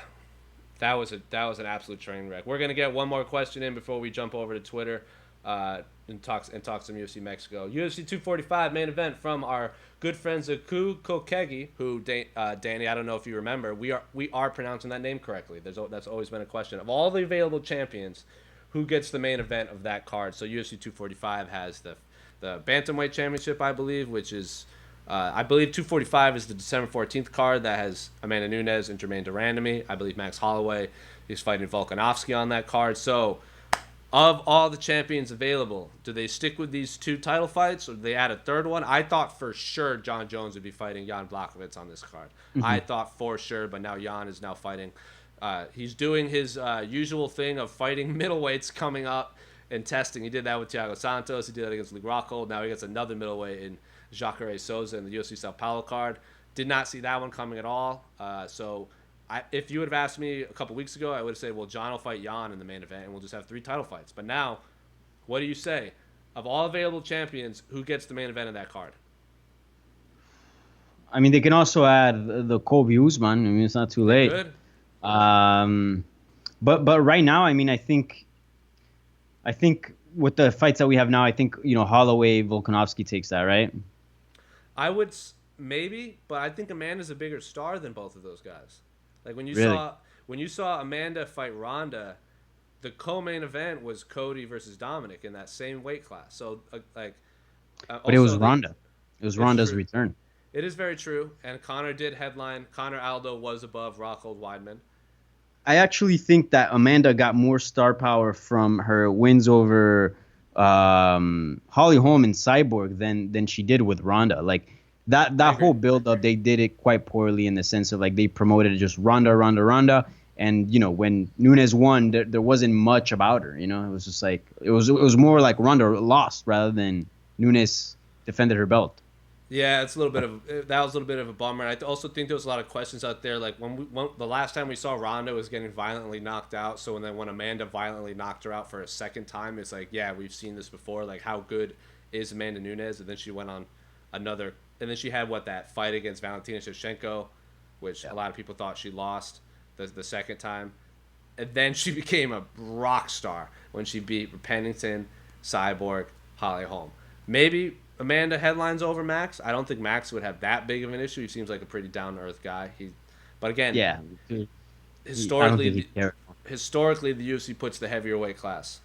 that was an absolute train wreck. We're gonna get one more question in before we jump over to Twitter and talk some UFC Mexico. UFC 245 main event from our good friends Aku Kokegi, who Danny, I don't know if you remember, we are pronouncing that name correctly. That's always been a question. Of all the available champions, who gets the main event of that card? So UFC 245 has the bantamweight championship, I believe, which is I believe 245 is the December 14th card that has Amanda Nunes and Jermaine Durandamy. I believe Max Holloway is fighting Volkanovski on that card. So, of all the champions available, do they stick with these 2 title fights or do they add a third one? I thought for sure John Jones would be fighting Jan Blachowicz on this card. Mm-hmm. I thought for sure, but now Jan is now fighting. He's doing his usual thing of fighting middleweights coming up and testing. He did that with Thiago Santos. He did that against Luke Rockhold. Now he gets another middleweight in Jacare Souza in the UFC Sao Paulo card. Did not see that one coming at all. If you would have asked me a couple weeks ago, I would have said, well, John will fight Jan in the main event, and we'll just have 3 title fights. But now, what do you say? Of all available champions, who gets the main event of that card? I mean, they can also add the Colby Usman. I mean, it's not too late. Good. But right now, I mean, I think with the fights that we have now, I think Holloway, Volkanovski takes that, right? I would maybe, but I think Amanda's a bigger star than both of those guys. Like when you saw Amanda fight Ronda, the co-main event was Cody versus Dominic in that same weight class. So but it was Ronda. It was Ronda's true. return. It is very true, and Conor did headline. Conor Aldo was above Rockhold Weidman. I actually think that Amanda got more star power from her wins over Holly Holm and Cyborg than she did with Ronda. Like that whole build up, they did it quite poorly in the sense of like they promoted just Ronda, and when Nunes won, there wasn't much about her. It was just like it was more like Ronda lost rather than Nunes defended her belt. Yeah, that was a little bit of a bummer. And I also think there was a lot of questions out there. Like when the last time we saw Ronda was getting violently knocked out. So when Amanda violently knocked her out for a second time, it's like, yeah, we've seen this before. Like, how good is Amanda Nunes? And then she went on another, and then she had that fight against Valentina Shevchenko, which a lot of people thought she lost the second time. And then she became a rock star when she beat Pennington, Cyborg, Holly Holm. Maybe Amanda headlines over Max. I don't think Max would have that big of an issue. He seems like a pretty down-to-earth guy. But again, yeah, historically, the UFC puts the heavier weight class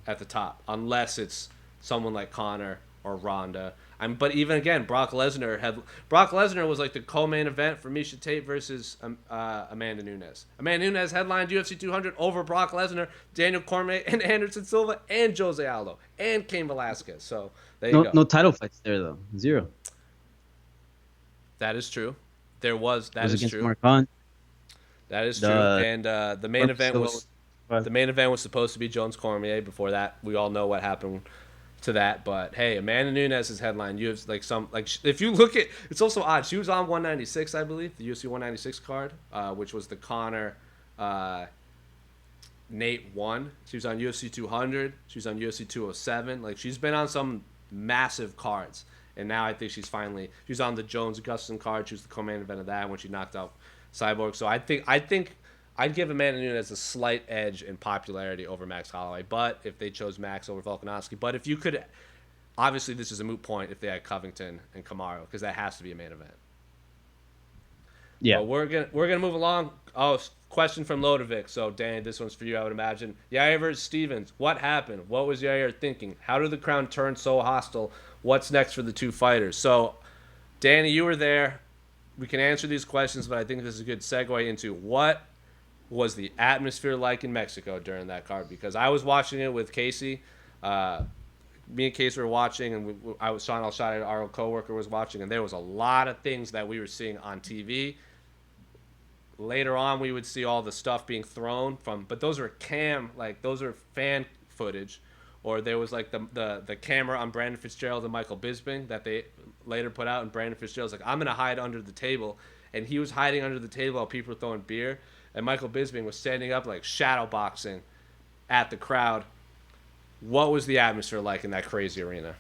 at the top, unless it's someone like Conor or Ronda. But even again, Brock Lesnar was like the co-main event for Miesha Tate versus Amanda Nunes. Amanda Nunes headlined UFC 200 over Brock Lesnar, Daniel Cormier, and Anderson Silva, and Jose Aldo, and Cain Velasquez. So there you go. No title fights there though. 0. That is true. That is true. Mark Hunt. That is true. And the main event was supposed to be Jones Cormier. Before that, we all know what happened to that. But hey, Amanda Nunes' headline. You have if you look at, it's also odd. She was on 196, I believe, the UFC 196 card, which was the Conor Nate 1. She was on UFC 200. She was on UFC 207. Like, she's been on some massive cards. And now I think she's on the Jones-Gustafsson card. She was the co-main event of that when she knocked out Cyborg. So I think I'd give Amanda Nunes a slight edge in popularity over Max Holloway. But if they chose Max over Volkanovski. But if you could, obviously this is a moot point if they had Covington and Kamaru, because that has to be a main event. Yeah. But we're gonna move along. Oh, question from Lodovic. So Danny, this one's for you, I would imagine. Yair versus Stevens. What happened? What was Yair thinking? How did the crowd turn so hostile? What's next for the two fighters? So, Danny, you were there. We can answer these questions, but I think this is a good segue into what was the atmosphere like in Mexico during that card, because I was watching it with Casey. me and Case were watching, and I was Sean Al-Shadi, our coworker, was watching, and there was a lot of things that we were seeing on TV. Later on, we would see all the stuff being thrown from, but those are those are fan footage, or there was like the camera on Brandon Fitzgerald and Michael Bisping that they later put out, and Brandon Fitzgerald's like, I'm gonna hide under the table, and he was hiding under the table while people were throwing beer, and Michael Bisping was standing up like shadow boxing at the crowd. What was the atmosphere like in that crazy arena?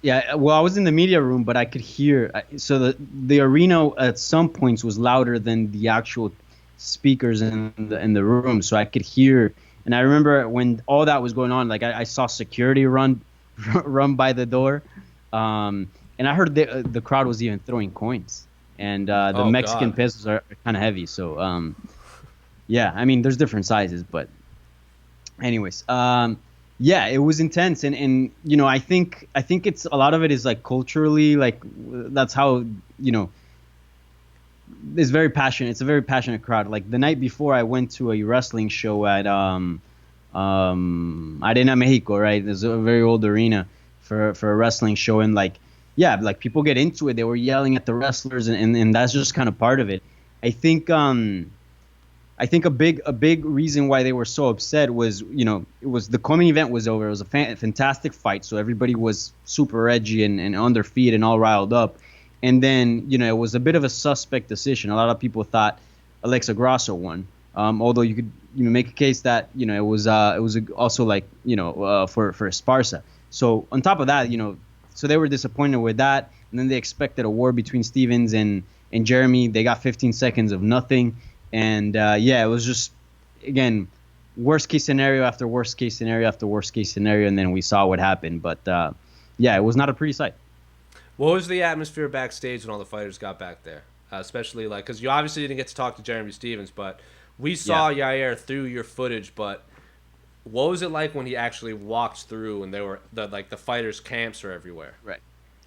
Yeah, well, I was in the media room, but I could hear. So the arena at some points was louder than the actual speakers in the room, so I could hear. And I remember when all that was going on, like I saw security run run by the door, and I heard the crowd was even throwing coins, and the Oh Mexican God. pesos are kind of heavy. So yeah, I mean, there's different sizes, but anyways, yeah, it was intense, and I think it's a lot of it is like culturally, like that's how it's very passionate. It's a very passionate crowd. Like the night before, I went to a wrestling show at Arena Mexico, right? There's a very old arena for a wrestling show, and like yeah, like people get into it. They were yelling at the wrestlers, and that's just kind of part of it. I think a big reason why they were so upset was, it was the coming event was over. It was a fantastic fight, so everybody was super edgy and on their feet and all riled up. And then, it was a bit of a suspect decision. A lot of people thought Alexa Grasso won, although you could make a case that it was also like for Esparza. So on top of that, so they were disappointed with that, and then they expected a war between Stevens and Jeremy. They got 15 seconds of nothing. And yeah, it was just, again, worst case scenario after worst case scenario after worst case scenario, and then we saw what happened. But yeah, it was not a pretty sight. What was the atmosphere backstage when all the fighters got back there? Especially like, because you obviously didn't get to talk to Jeremy Stevens, but we saw Yeah. Yair through your footage. But what was it like when he actually walked through and they were the fighters' camps are everywhere? Right.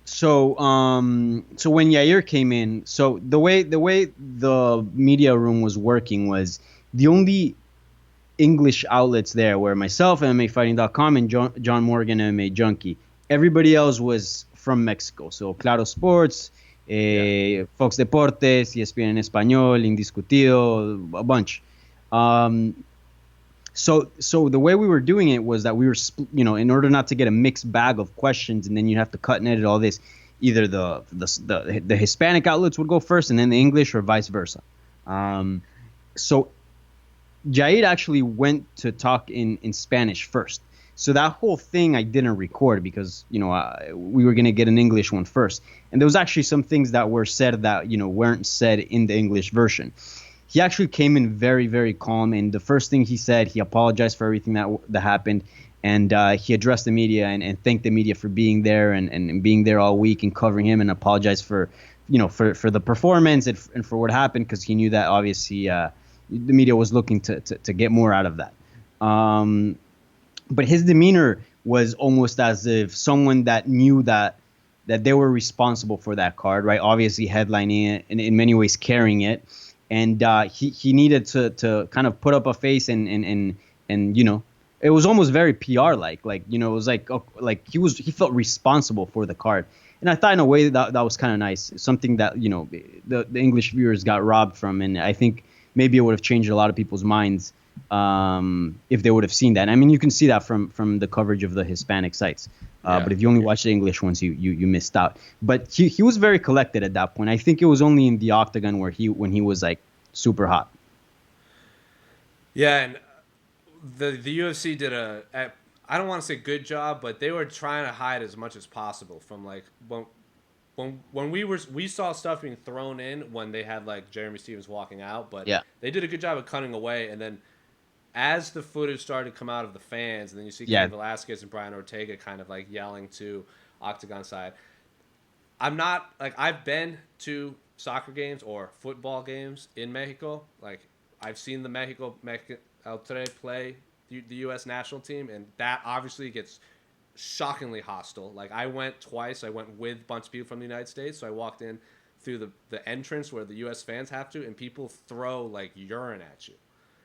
So when Yair came in, so the way the media room was working was the only English outlets there were myself, MMAfighting.com, and John Morgan, MMA Junkie. Everybody else was from Mexico. So Claro Sports, Yeah. Fox Deportes, ESPN en Español, Indiscutido, a bunch. Um, so the way we were doing it was that we were, in order not to get a mixed bag of questions, and then you'd have to cut and edit all this. Either the Hispanic outlets would go first, and then the English, or vice versa. So Jair actually went to talk in Spanish first. So that whole thing I didn't record because we were gonna get an English one first, and there was actually some things that were said that weren't said in the English version. He actually came in very, very calm, and the first thing he said, he apologized for everything that happened, and he addressed the media and thanked the media for being there and being there all week and covering him, and apologized for for the performance and for what happened, because he knew that obviously the media was looking to get more out of that. But his demeanor was almost as if someone that knew that they were responsible for that card, right? Obviously headlining it and in many ways carrying it, and he needed to kind of put up a face and it was almost very PR like it was like he felt responsible for the card. And I thought in a way that was kind of nice, something that the English viewers got robbed from, and I think maybe it would have changed a lot of people's minds if they would have seen that. And I mean, you can see that from the coverage of the Hispanic sites. Yeah. But if you only watch the English ones, you missed out. But he was very collected at that point. I think it was only in the octagon when he was like super hot. Yeah, and the UFC did I don't want to say good job, but they were trying to hide as much as possible from like when we saw stuff being thrown in when they had like Jeremy Stevens walking out, but Yeah. they did a good job of cutting away. And then as the footage started to come out of the fans, and then you see Yeah. Cain Velasquez and Brian Ortega kind of like yelling to Octagon side. I'm not like I've been to soccer games or football games in Mexico. Like I've seen the Mexico El Tre play the U.S. national team, and that obviously gets shockingly hostile. Like I went twice. I went with a bunch of people from the United States, so I walked in through the entrance where the U.S. fans have to, and people throw like urine at you.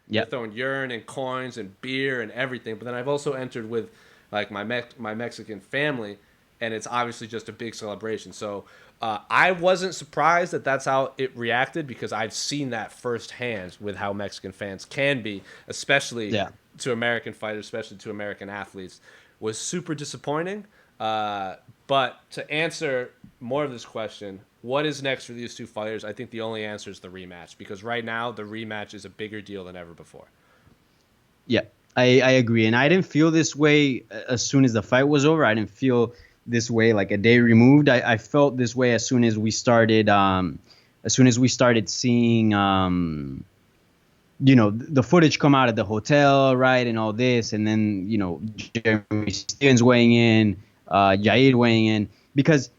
Yeah. They're throwing urine and coins and beer and everything. But then I've also entered with like my Mexican family, and it's obviously just a big celebration. So I wasn't surprised that that's how it reacted, because I've seen that firsthand with how Mexican fans can be, especially Yeah. to American fighters, especially to American athletes. Was super disappointing. But to answer more of this question, what is next for these two fighters? I think the only answer is the rematch, because right now the rematch is a bigger deal than ever before. Yeah, I agree. And I didn't feel this way as soon as the fight was over. I didn't feel this way like a day removed. I felt this way as soon as we started seeing, the footage come out of the hotel, right, and all this, and then, Jeremy Stevens weighing in, Yair weighing in, because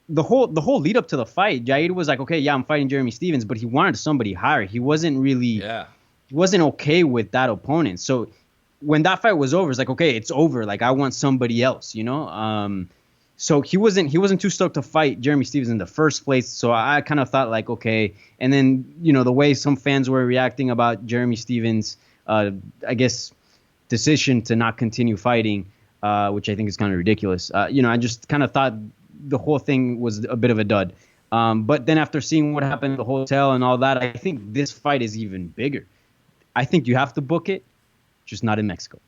the whole lead up to the fight, Yair was like, okay, yeah, I'm fighting Jeremy Stevens, but he wanted somebody higher. He wasn't okay with that opponent. So when that fight was over, it's like, okay, it's over. Like, I want somebody else, So he wasn't too stoked to fight Jeremy Stevens in the first place. So I kind of thought like, okay. And then, the way some fans were reacting about Jeremy Stevens, I guess, decision to not continue fighting, which I think is kind of ridiculous. I just kind of thought the whole thing was a bit of a dud. But then after seeing what happened at the hotel and all that, I think this fight is even bigger. I think you have to book it, just not in Mexico.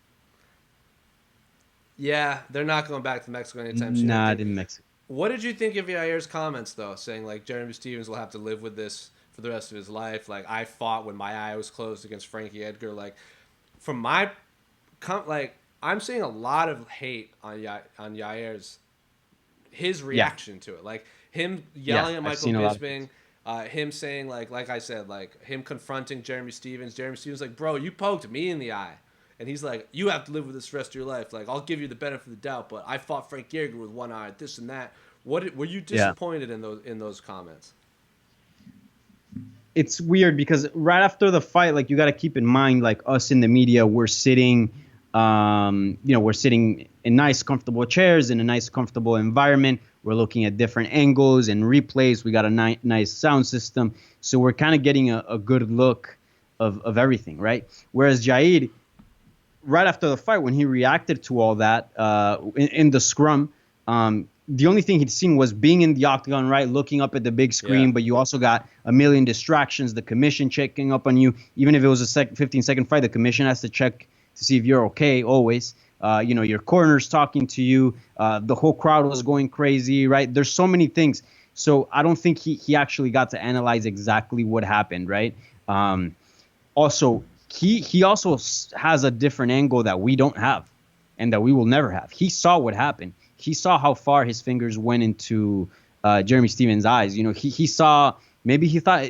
Yeah, they're not going back to Mexico anytime soon. Not in Mexico. What did you think of Yair's comments, though, saying, like, Jeremy Stevens will have to live with this for the rest of his life? Like, I fought when my eye was closed against Frankie Edgar. Like, from my... I'm seeing a lot of hate on Yair's... his reaction to it. Like, him yelling at Michael Bisping, him saying, like I said, like, him confronting Jeremy Stevens. Jeremy Stevens like, bro, you poked me in the eye. And he's like, you have to live with this the rest of your life. Like, I'll give you the benefit of the doubt, but I fought Frank Yeager with one eye, this and that. Were you disappointed in those comments? It's weird because right after the fight, like, you got to keep in mind, like, us in the media, we're sitting in nice, comfortable chairs in a nice, comfortable environment. We're looking at different angles and replays. We got a nice sound system. So we're kind of getting a good look of everything, right? Whereas Yair, right after the fight, when he reacted to all that in the scrum, the only thing he'd seen was being in the octagon, right, looking up at the big screen, but you also got a million distractions, the commission checking up on you. Even if it was a 15-second fight, the commission has to check to see if you're okay always. Your corner's talking to you. The whole crowd was going crazy, right? There's so many things. So I don't think he actually got to analyze exactly what happened, right? Also, he also has a different angle that we don't have and that we will never have. He saw what happened. He saw how far his fingers went into Jeremy Stevens' eyes. He saw, maybe he thought,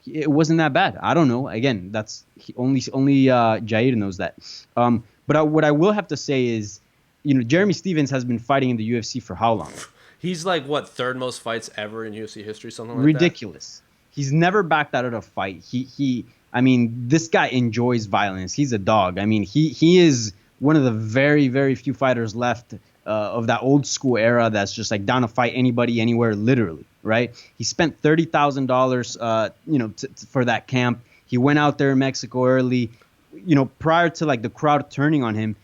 it wasn't that bad. I don't know. Again, that's only Yair knows that. But what I will have to say is, Jeremy Stevens has been fighting in the UFC for how long? He's like, what, third most fights ever in UFC history, something like Ridiculous. that? He's never backed out of a fight. This guy enjoys violence. He's a dog. He is one of the very, very few fighters left of that old school era that's just like down to fight anybody, anywhere, literally, right? He spent $30,000, for that camp. He went out there in Mexico early. Prior to like the crowd turning on him,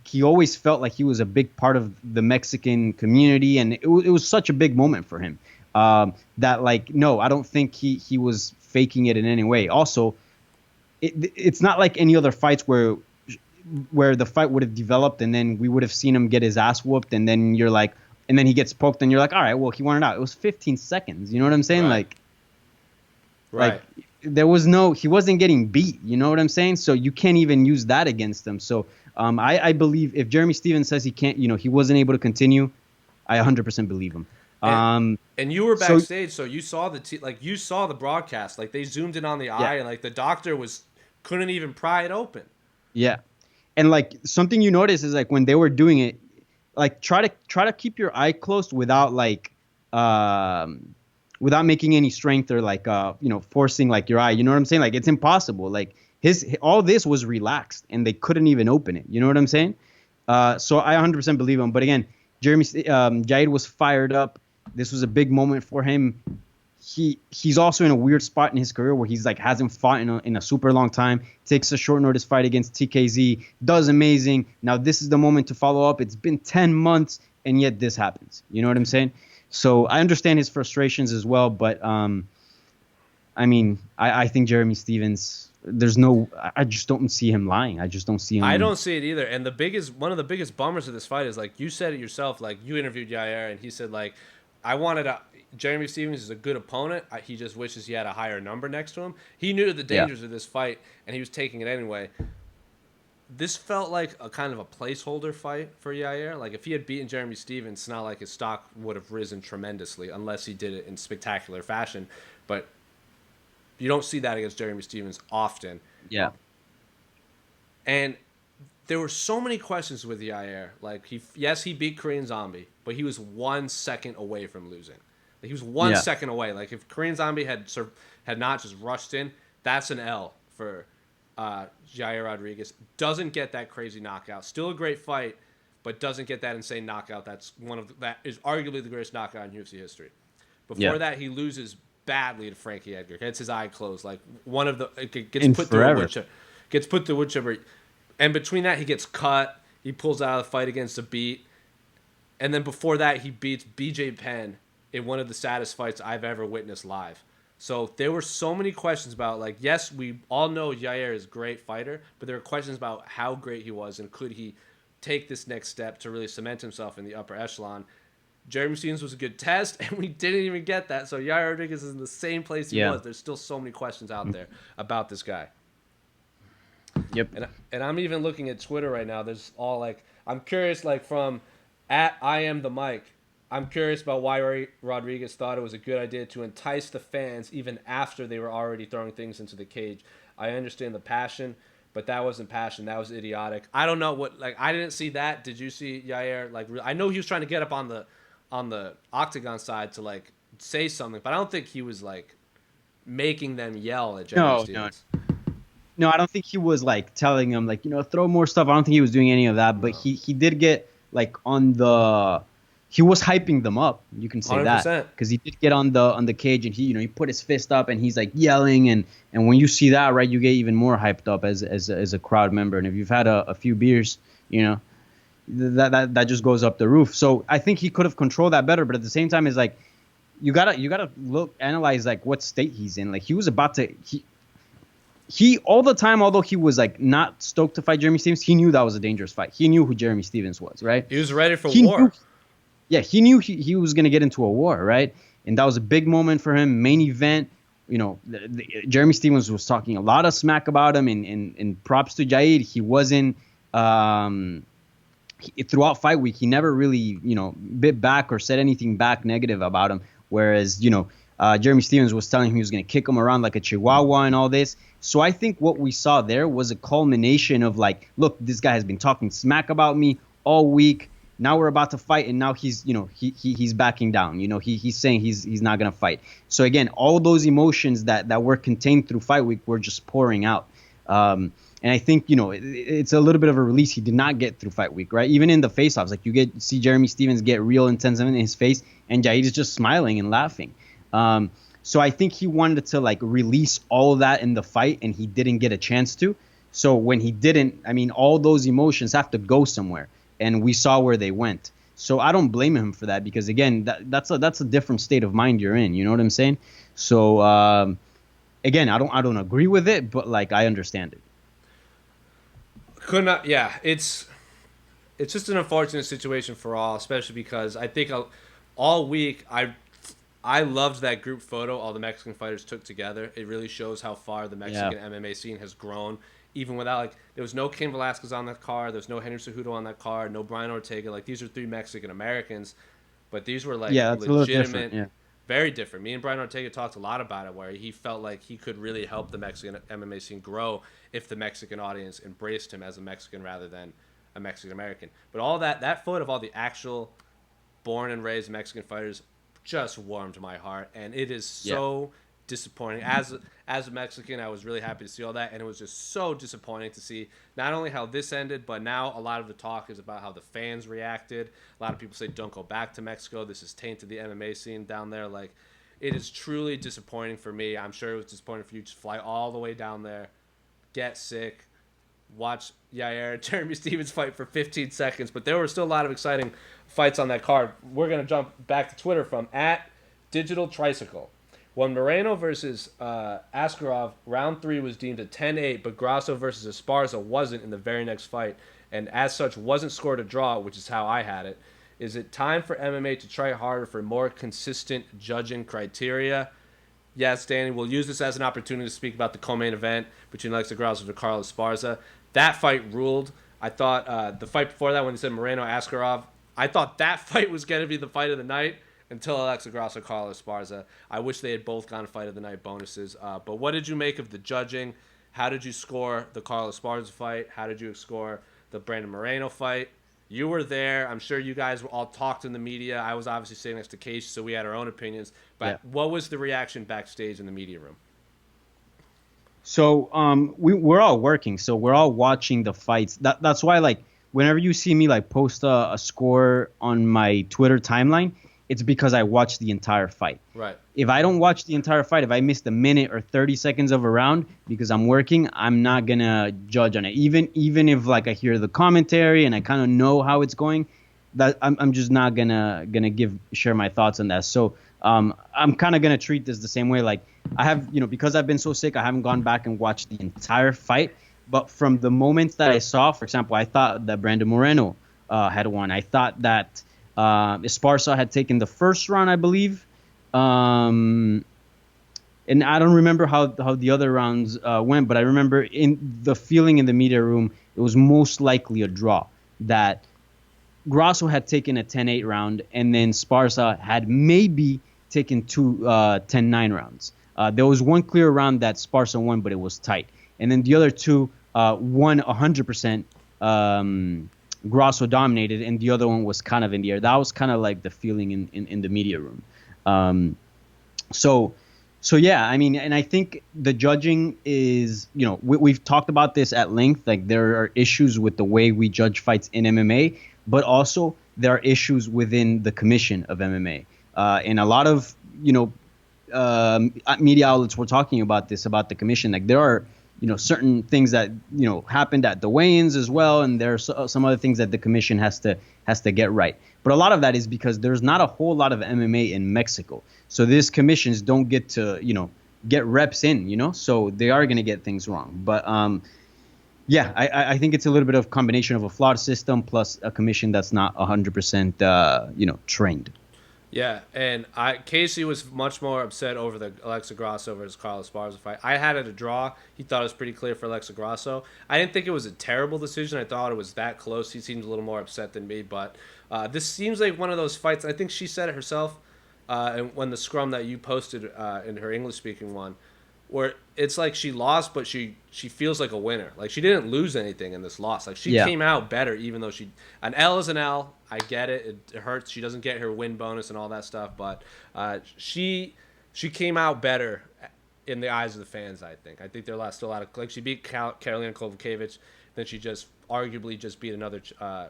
he always felt like he was a big part of the Mexican community, and it was such a big moment for him. That like, no, I don't think he was faking it in any way. Also, it's not like any other fights where the fight would have developed and then we would have seen him get his ass whooped and then and then he gets poked and you're like, all right, well, he wanted out. It was 15 seconds. You know what I'm saying? Right. Like he wasn't getting beat. You know what I'm saying? So you can't even use that against him. So I believe if Jeremy Stevens says he can't, he wasn't able to continue, I 100% believe him. And you were backstage, so you saw you saw the broadcast. Like, they zoomed in on the eye, and like the doctor couldn't even pry it open. Yeah, and like something you notice is like when they were doing it, like try to keep your eye closed without making any strength or like forcing like your eye. You know what I'm saying? Like, it's impossible. Like all this was relaxed and they couldn't even open it. You know what I'm saying? So I 100% believe him. But again, Yair was fired up. This was a big moment for him. he's also in a weird spot in his career where he's like hasn't fought in a super long time. Takes a short notice fight against TKZ, does amazing. Now this is the moment to follow up. It's been 10 months and yet this happens. You know what I'm saying? So I understand his frustrations as well, but I mean, I think Jeremy Stevens. There's no. I just don't see him lying. I just don't see I him. don't see it either. And one of the biggest bummers of this fight is like you said it yourself. Like you interviewed Yair, and he said like, I wanted a Jeremy Stevens is a good opponent. He just wishes he had a higher number next to him. He knew the Yeah. dangers of this fight, and he was taking it anyway. This felt like a kind of a placeholder fight for Yair. Like if he had beaten Jeremy Stevens, it's not like his stock would have risen tremendously unless he did it in spectacular fashion. But you don't see that against Jeremy Stevens often. Yeah. And there were so many questions with Yair. Like he beat Korean Zombie, but he was 1 second away from losing. Like, he was one Yeah. second away. Like if Korean Zombie had not just rushed in, that's an L for Yair Rodriguez. Doesn't get that crazy knockout. Still a great fight, but doesn't get that insane knockout. That is arguably the greatest knockout in UFC history. Before Yeah. that, he loses badly to Frankie Edgar. Gets his eye closed. Like one of the gets In put through a forever. wood chipper. Gets put through a wood chipper. And between that, he gets cut. He pulls out of the fight against a beat. And then before that, he beats BJ Penn in one of the saddest fights I've ever witnessed live. So there were so many questions about, like, yes, we all know Yair is a great fighter, but there were questions about how great he was and could he take this next step to really cement himself in the upper echelon. Jeremy Stevens was a good test, and we didn't even get that. So Yair Rodriguez is in the same place he Yeah. was. There's still so many questions out there about this guy. Yep. And I'm even looking at Twitter right now. There's all like I'm curious like from at I am the mic. I'm curious about why Rodriguez thought it was a good idea to entice the fans even after they were already throwing things into the cage. I understand the passion, but that wasn't passion. That was idiotic. I don't know what like I didn't see that. Did you see Yair like I know he was trying to get up on the octagon side to like say something, but I don't think he was like making them yell at Jeremy No, no, Stevens. no. I don't think he was like telling him like throw more stuff. I don't think he was doing any of that. But No. he did get like on the. He was hyping them up. You can say 100%. that because he did get on the cage and he put his fist up and he's like yelling and when you see that, right, you get even more hyped up as a crowd member. And if you've had a few beers, that just goes up the roof. So I think he could have controlled that better. But at the same time, it's like you gotta analyze like what state he's in. Like he was about to he all the time, although he was like not stoked to fight Jeremy Stevens, he knew that was a dangerous fight. He knew who Jeremy Stevens was, right? He was ready for He war. knew, yeah, he knew he was going to get into a war, right? And that was a big moment for him, main event. Jeremy Stevens was talking a lot of smack about him, and props to Yair. He wasn't, throughout fight week, he never really, bit back or said anything back negative about him. Whereas, Jeremy Stevens was telling him he was going to kick him around like a chihuahua and all this. So I think what we saw there was a culmination of like, look, this guy has been talking smack about me all week. Now we're about to fight, and now he's backing down. He's saying he's not gonna fight. So again, all those emotions that were contained through fight week were just pouring out. And I think it's a little bit of a release he did not get through fight week, right? Even in the face-offs, like see Jeremy Stevens get real intense in his face, and Yair is just smiling and laughing. So I think he wanted to like release all of that in the fight, and he didn't get a chance to. So when he didn't, I mean, all those emotions have to go somewhere. And we saw where they went. So I don't blame him for that because again, that's a different state of mind you're in. You know what I'm saying? So again, I don't agree with it, but like I understand it. Could not. Yeah, it's just an unfortunate situation for all, especially because I think all week I loved that group photo all the Mexican fighters took together. It really shows how far the Mexican MMA scene has grown. Even without, like, there was no Cain Velasquez on that card. There was no Henry Cejudo on that card. No Brian Ortega. Like, these are 3 Mexican Americans. But these were, like, Yeah, that's a little legitimate, different, yeah. very different. Me and Brian Ortega talked a lot about it, where he felt like he could really help the Mexican MMA scene grow if the Mexican audience embraced him as a Mexican rather than a Mexican American. But all that photo of all the actual born and raised Mexican fighters just warmed my heart. And it is so disappointing. As a Mexican, I was really happy to see all that, and it was just so disappointing to see not only how this ended, but now a lot of the talk is about how the fans reacted. A lot of people say don't go back to Mexico. This has tainted the MMA scene down there. Like, It is truly disappointing for me. I'm sure it was disappointing for you to fly all the way down there, get sick, watch Yair and Jeremy Stevens fight for 15 seconds. But there were still a lot of exciting fights on that card. We're going to jump back to Twitter from @Digital Tricycle. When Moreno versus Askarov, round 3 was deemed a 10-8, but Grasso versus Esparza wasn't in the very next fight, and as such wasn't scored a draw, which is how I had it. Is it time for MMA to try harder for more consistent judging criteria? Yes, Danny, we'll use this as an opportunity to speak about the co-main event between Alexa Grasso and Carlos Esparza. That fight ruled. I thought the fight before that, when he said Moreno-Askarov, I thought that fight was going to be the fight of the night until Alexa Grasso, Carlos Esparza. I wish they had both gone fight of the night bonuses. But what did you make of the judging? How did you score the Carlos Esparza fight? How did you score the Brandon Moreno fight? You were there. I'm sure you guys all talked in the media. I was obviously sitting next to Casey, so we had our own opinions. But What was the reaction backstage in the media room? So we're all working, so we're all watching the fights. That's why, like, whenever you see me like post a score on my Twitter timeline, it's because I watched the entire fight. Right. If I don't watch the entire fight, if I missed a minute or 30 seconds of a round because I'm working, I'm not gonna judge on it. Even if like I hear the commentary and I kind of know how it's going, that I'm just not gonna share my thoughts on that. So I'm kind of gonna treat this the same way. Like I have, because I've been so sick, I haven't gone back and watched the entire fight. But from the moments that I saw, for example, I thought that Brandon Moreno had won. I thought that Esparza had taken the first round, I believe. And I don't remember how the other rounds went, but I remember in the feeling in the media room, it was most likely a draw. That Grasso had taken a 10-8 round, and then Esparza had maybe taken two 10-9 rounds. There was one clear round that Esparza won, but it was tight. And then the other two, one 100%. Grasso dominated, and the other one was kind of in the air. That was kind of like the feeling in the media room. So yeah, I mean, and I think the judging is, we've talked about this at length. Like there are issues with the way we judge fights in MMA, but also there are issues within the commission of MMA. And a lot of, media outlets were talking about this, about the commission. Like there are, certain things that, happened at the weigh-ins as well. And there are some other things that the commission has to get right. But a lot of that is because there's not a whole lot of MMA in Mexico. So these commissions don't get to, get reps in, so they are going to get things wrong. But yeah, I think it's a little bit of combination of a flawed system plus a commission that's not 100%, trained. Yeah, and Casey was much more upset over the Alexa Grasso versus Carlos Esparza fight. I had it a draw. He thought it was pretty clear for Alexa Grasso. I didn't think it was a terrible decision. I thought it was that close. He seemed a little more upset than me, but this seems like one of those fights. I think she said it herself, and when the scrum that you posted in her English-speaking one, where it's like she lost, but she feels like a winner. Like she didn't lose anything in this loss. Like she came out better, even though an L is an L. I get it. It hurts. She doesn't get her win bonus and all that stuff, but she came out better in the eyes of the fans. I think there are still a lot of, like, she beat Karolina Kowalkiewicz, then she just arguably just beat another a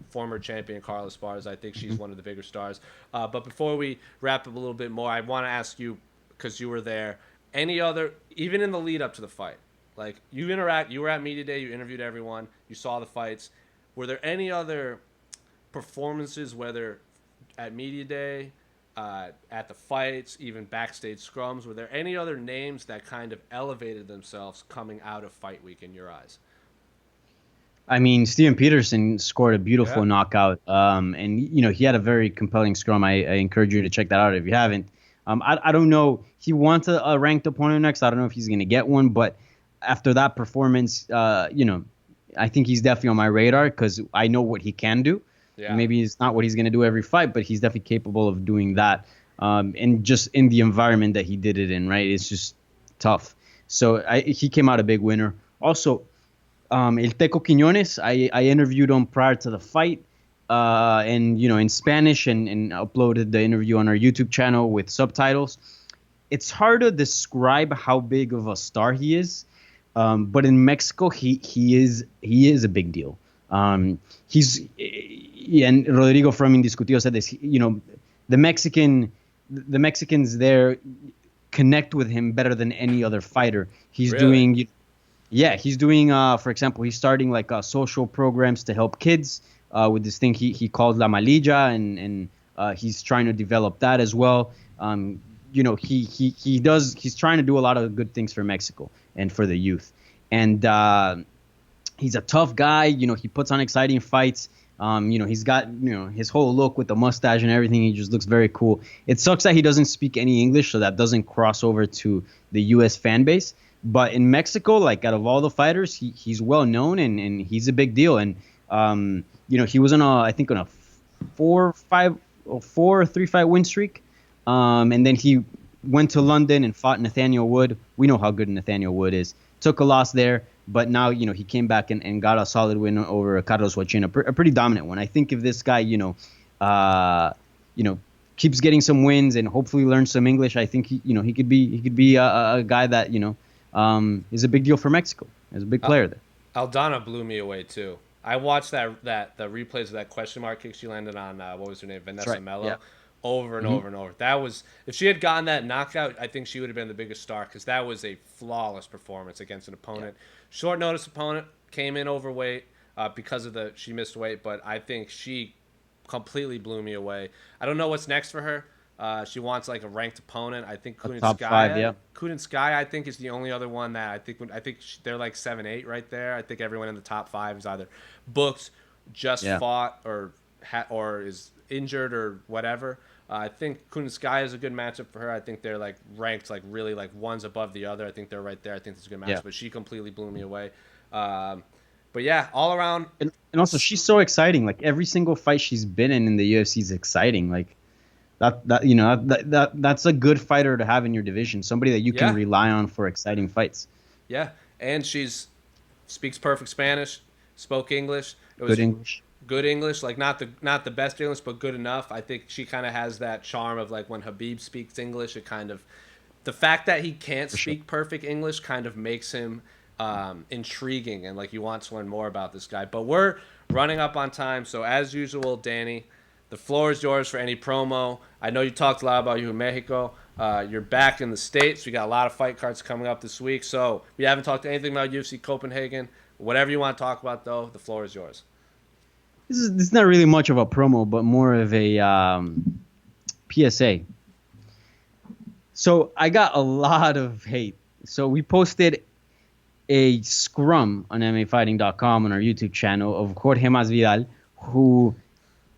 former champion, Carlos Esparza. I think she's one of the bigger stars. But before we wrap up a little bit more, I want to ask you, because you were there, any other, even in the lead up to the fight, like you were at media day, you interviewed everyone, you saw the fights. Were there any other performances, whether at media day, at the fights, even backstage scrums, were there any other names that kind of elevated themselves coming out of fight week in your eyes? I mean, Steven Peterson scored a beautiful knockout, and he had a very compelling scrum. I encourage you to check that out if you haven't. I don't know. He wants a ranked opponent next. I don't know if he's going to get one, but after that performance, I think he's definitely on my radar because I know what he can do. Yeah. Maybe it's not what he's going to do every fight, but he's definitely capable of doing that. And just in the environment that he did it in, right? It's just tough. So he came out a big winner. Also, El Teco Quiñones, I interviewed him prior to the fight. And in Spanish and uploaded the interview on our YouTube channel with subtitles. It's hard to describe how big of a star he is, but in Mexico he is a big deal. And Rodrigo from Indiscutido said this. The Mexican the Mexicans there connect with him better than any other fighter. He's Really? doing, yeah, he's doing, for example, he's starting like social programs to help kids with this thing he called La Malilla, and he's trying to develop that as well. He's trying to do a lot of good things for Mexico and for the youth. And he's a tough guy. He puts on exciting fights. He's got, his whole look with the mustache and everything. He just looks very cool. It sucks that he doesn't speak any English, so that doesn't cross over to the U.S. fan base. But in Mexico, like out of all the fighters, he's well known and he's a big deal. And he was I think on a 4-3 fight win streak. And then he went to London and fought Nathaniel Wood. We know how good Nathaniel Wood is. Took a loss there, but now he came back and got a solid win over Carlos Joaquin, a pretty dominant one. I think if this guy keeps getting some wins and hopefully learns some English, I think he could be a guy that is a big deal for Mexico. As a big player there. Aldana blew me away too. I watched the replays of that question mark kick she landed on what was her name, Vanessa right. Mello, Yeah. over and over and over. That was, if she had gotten that knockout, I think she would have been the biggest star because that was a flawless performance against an opponent. Yeah. Short notice opponent, came in overweight because of she missed weight, but I think she completely blew me away. I don't know what's next for her. She wants like a ranked opponent. I think Top 5, yeah. Kunitskaya, I think, is the only other one that I think they're like 7-8 right there. I think everyone in the top 5 is either booked, just fought, or is injured or whatever. I think Kunitskaya is a good matchup for her. I think they're like ranked like really like one's above the other. I think they're right there. I think it's a good matchup, but she completely blew me away. But yeah, all around. And also, she's so exciting. Like every single fight she's been in the UFC is exciting. Like that's a good fighter to have in your division. Somebody that you can rely on for exciting fights. Yeah, and speaks perfect Spanish, spoke English. It was good English. Good English, like not the best English, but good enough. I think she kind of has that charm of like when Khabib speaks English, it kind of, the fact that he can't speak perfect English kind of makes him intriguing and like you want to learn more about this guy. But we're running up on time, so as usual, Danny, the floor is yours for any promo. I know you talked a lot about you in Mexico. You're back in the States. We got a lot of fight cards coming up this week, so we haven't talked anything about UFC Copenhagen. Whatever you want to talk about, though, the floor is yours. This is not really much of a promo, but more of a PSA. So I got a lot of hate. So we posted a scrum on MMAfighting.com on our YouTube channel of Jorge Masvidal, who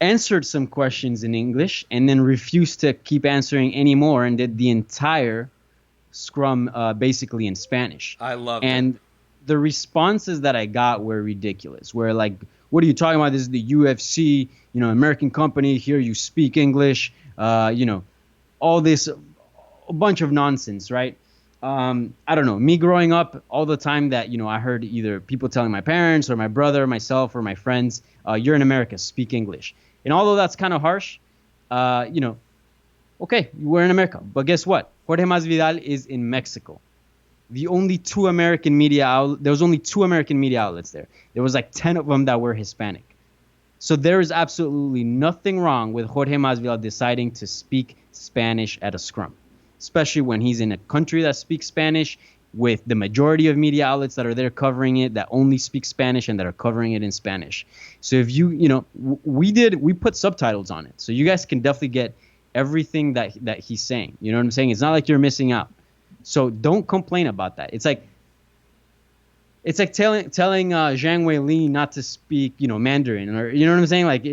answered some questions in English and then refused to keep answering anymore and did the entire scrum basically in Spanish. I love it. And the responses that I got were ridiculous. Where like, what are you talking about? This is the UFC, American company. Here you speak English. All this, a bunch of nonsense, right? I don't know. Me growing up, all the time that I heard either people telling my parents or my brother, myself, or my friends, "You're in America, speak English." And although that's kind of harsh, okay, we're in America. But guess what? Jorge Masvidal is in Mexico. There was only two American media outlets there. There was like 10 of them that were Hispanic. So there is absolutely nothing wrong with Jorge Masvidal deciding to speak Spanish at a scrum, especially when he's in a country that speaks Spanish with the majority of media outlets that are there covering it that only speak Spanish and that are covering it in Spanish. So if we put subtitles on it. So you guys can definitely get everything that he's saying. You know what I'm saying? It's not like you're missing out. So don't complain about that. It's like telling Zhang Weili not to speak, Mandarin, or you know what I'm saying? Like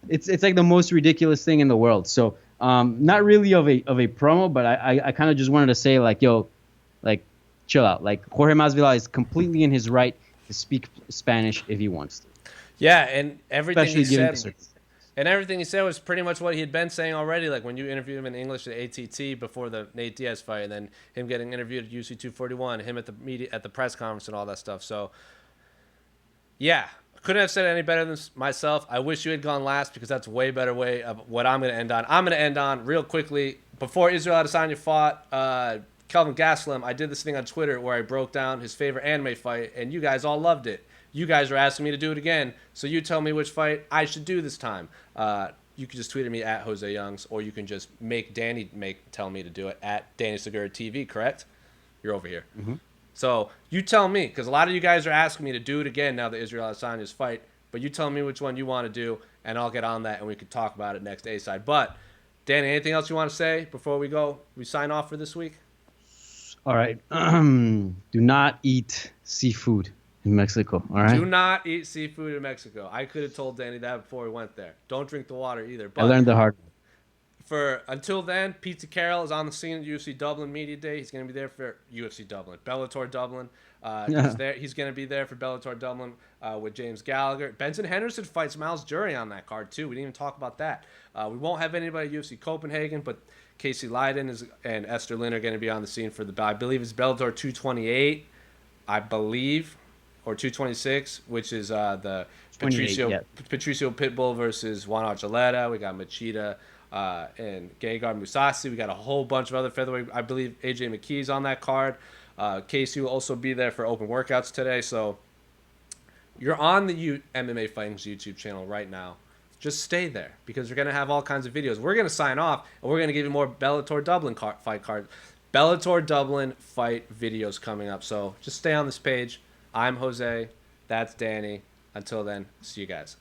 it's like the most ridiculous thing in the world. So not really of a promo, but I kind of just wanted to say like, yo, like chill out. Like Jorge Masvidal is completely in his right to speak Spanish if he wants to. Yeah, and everything Especially he said was pretty much what he had been saying already. Like when you interviewed him in English at ATT before the Nate Diaz fight, and then him getting interviewed at UFC 241, him at the press conference and all that stuff. So, yeah, couldn't have said it any better than myself. I wish you had gone last because that's a way better way of what I'm going to end on. I'm going to end on real quickly before Israel Adesanya fought Kelvin Gastelum. I did this thing on Twitter where I broke down his favorite anime fight, and you guys all loved it. You guys are asking me to do it again, so you tell me which fight I should do this time. you can just tweet at me at José Youngs, or you can just make Danny tell me to do it at Danny Segura TV. Correct? You're over here. Mm-hmm. So you tell me, because a lot of you guys are asking me to do it again now that Israel Adesanya's fight. But you tell me which one you want to do, and I'll get on that, and we can talk about it next A-side. But Danny, anything else you want to say before we go? We sign off for this week. All right. Do not eat seafood in Mexico. All right. Do not eat seafood in Mexico. I could have told Danny that before we went there. Don't drink the water either. But I learned the hard way. until then, Pizza Carroll is on the scene at UFC Dublin Media Day. He's going to be there for UFC Dublin, Bellator Dublin. He's going to be there for Bellator Dublin with James Gallagher. Benson Henderson fights Miles Jury on that card too. We didn't even talk about that. We won't have anybody at UFC Copenhagen, but Casey Leiden and Esther Lynn are going to be on the scene for I believe it's Bellator 228, I believe, or 226, which is the Patricio Pitbull versus Juan Archuleta. We got Machida and Gegard Mousasi. We got a whole bunch of other featherweight. I believe AJ McKee's on that card. Casey will also be there for open workouts today. So you're on the MMA Fighting's YouTube channel right now. Just stay there because we're going to have all kinds of videos. We're going to sign off, and we're going to give you more Bellator Dublin fight cards. Bellator Dublin fight videos coming up. So just stay on this page. I'm Jose. That's Danny. Until then, see you guys.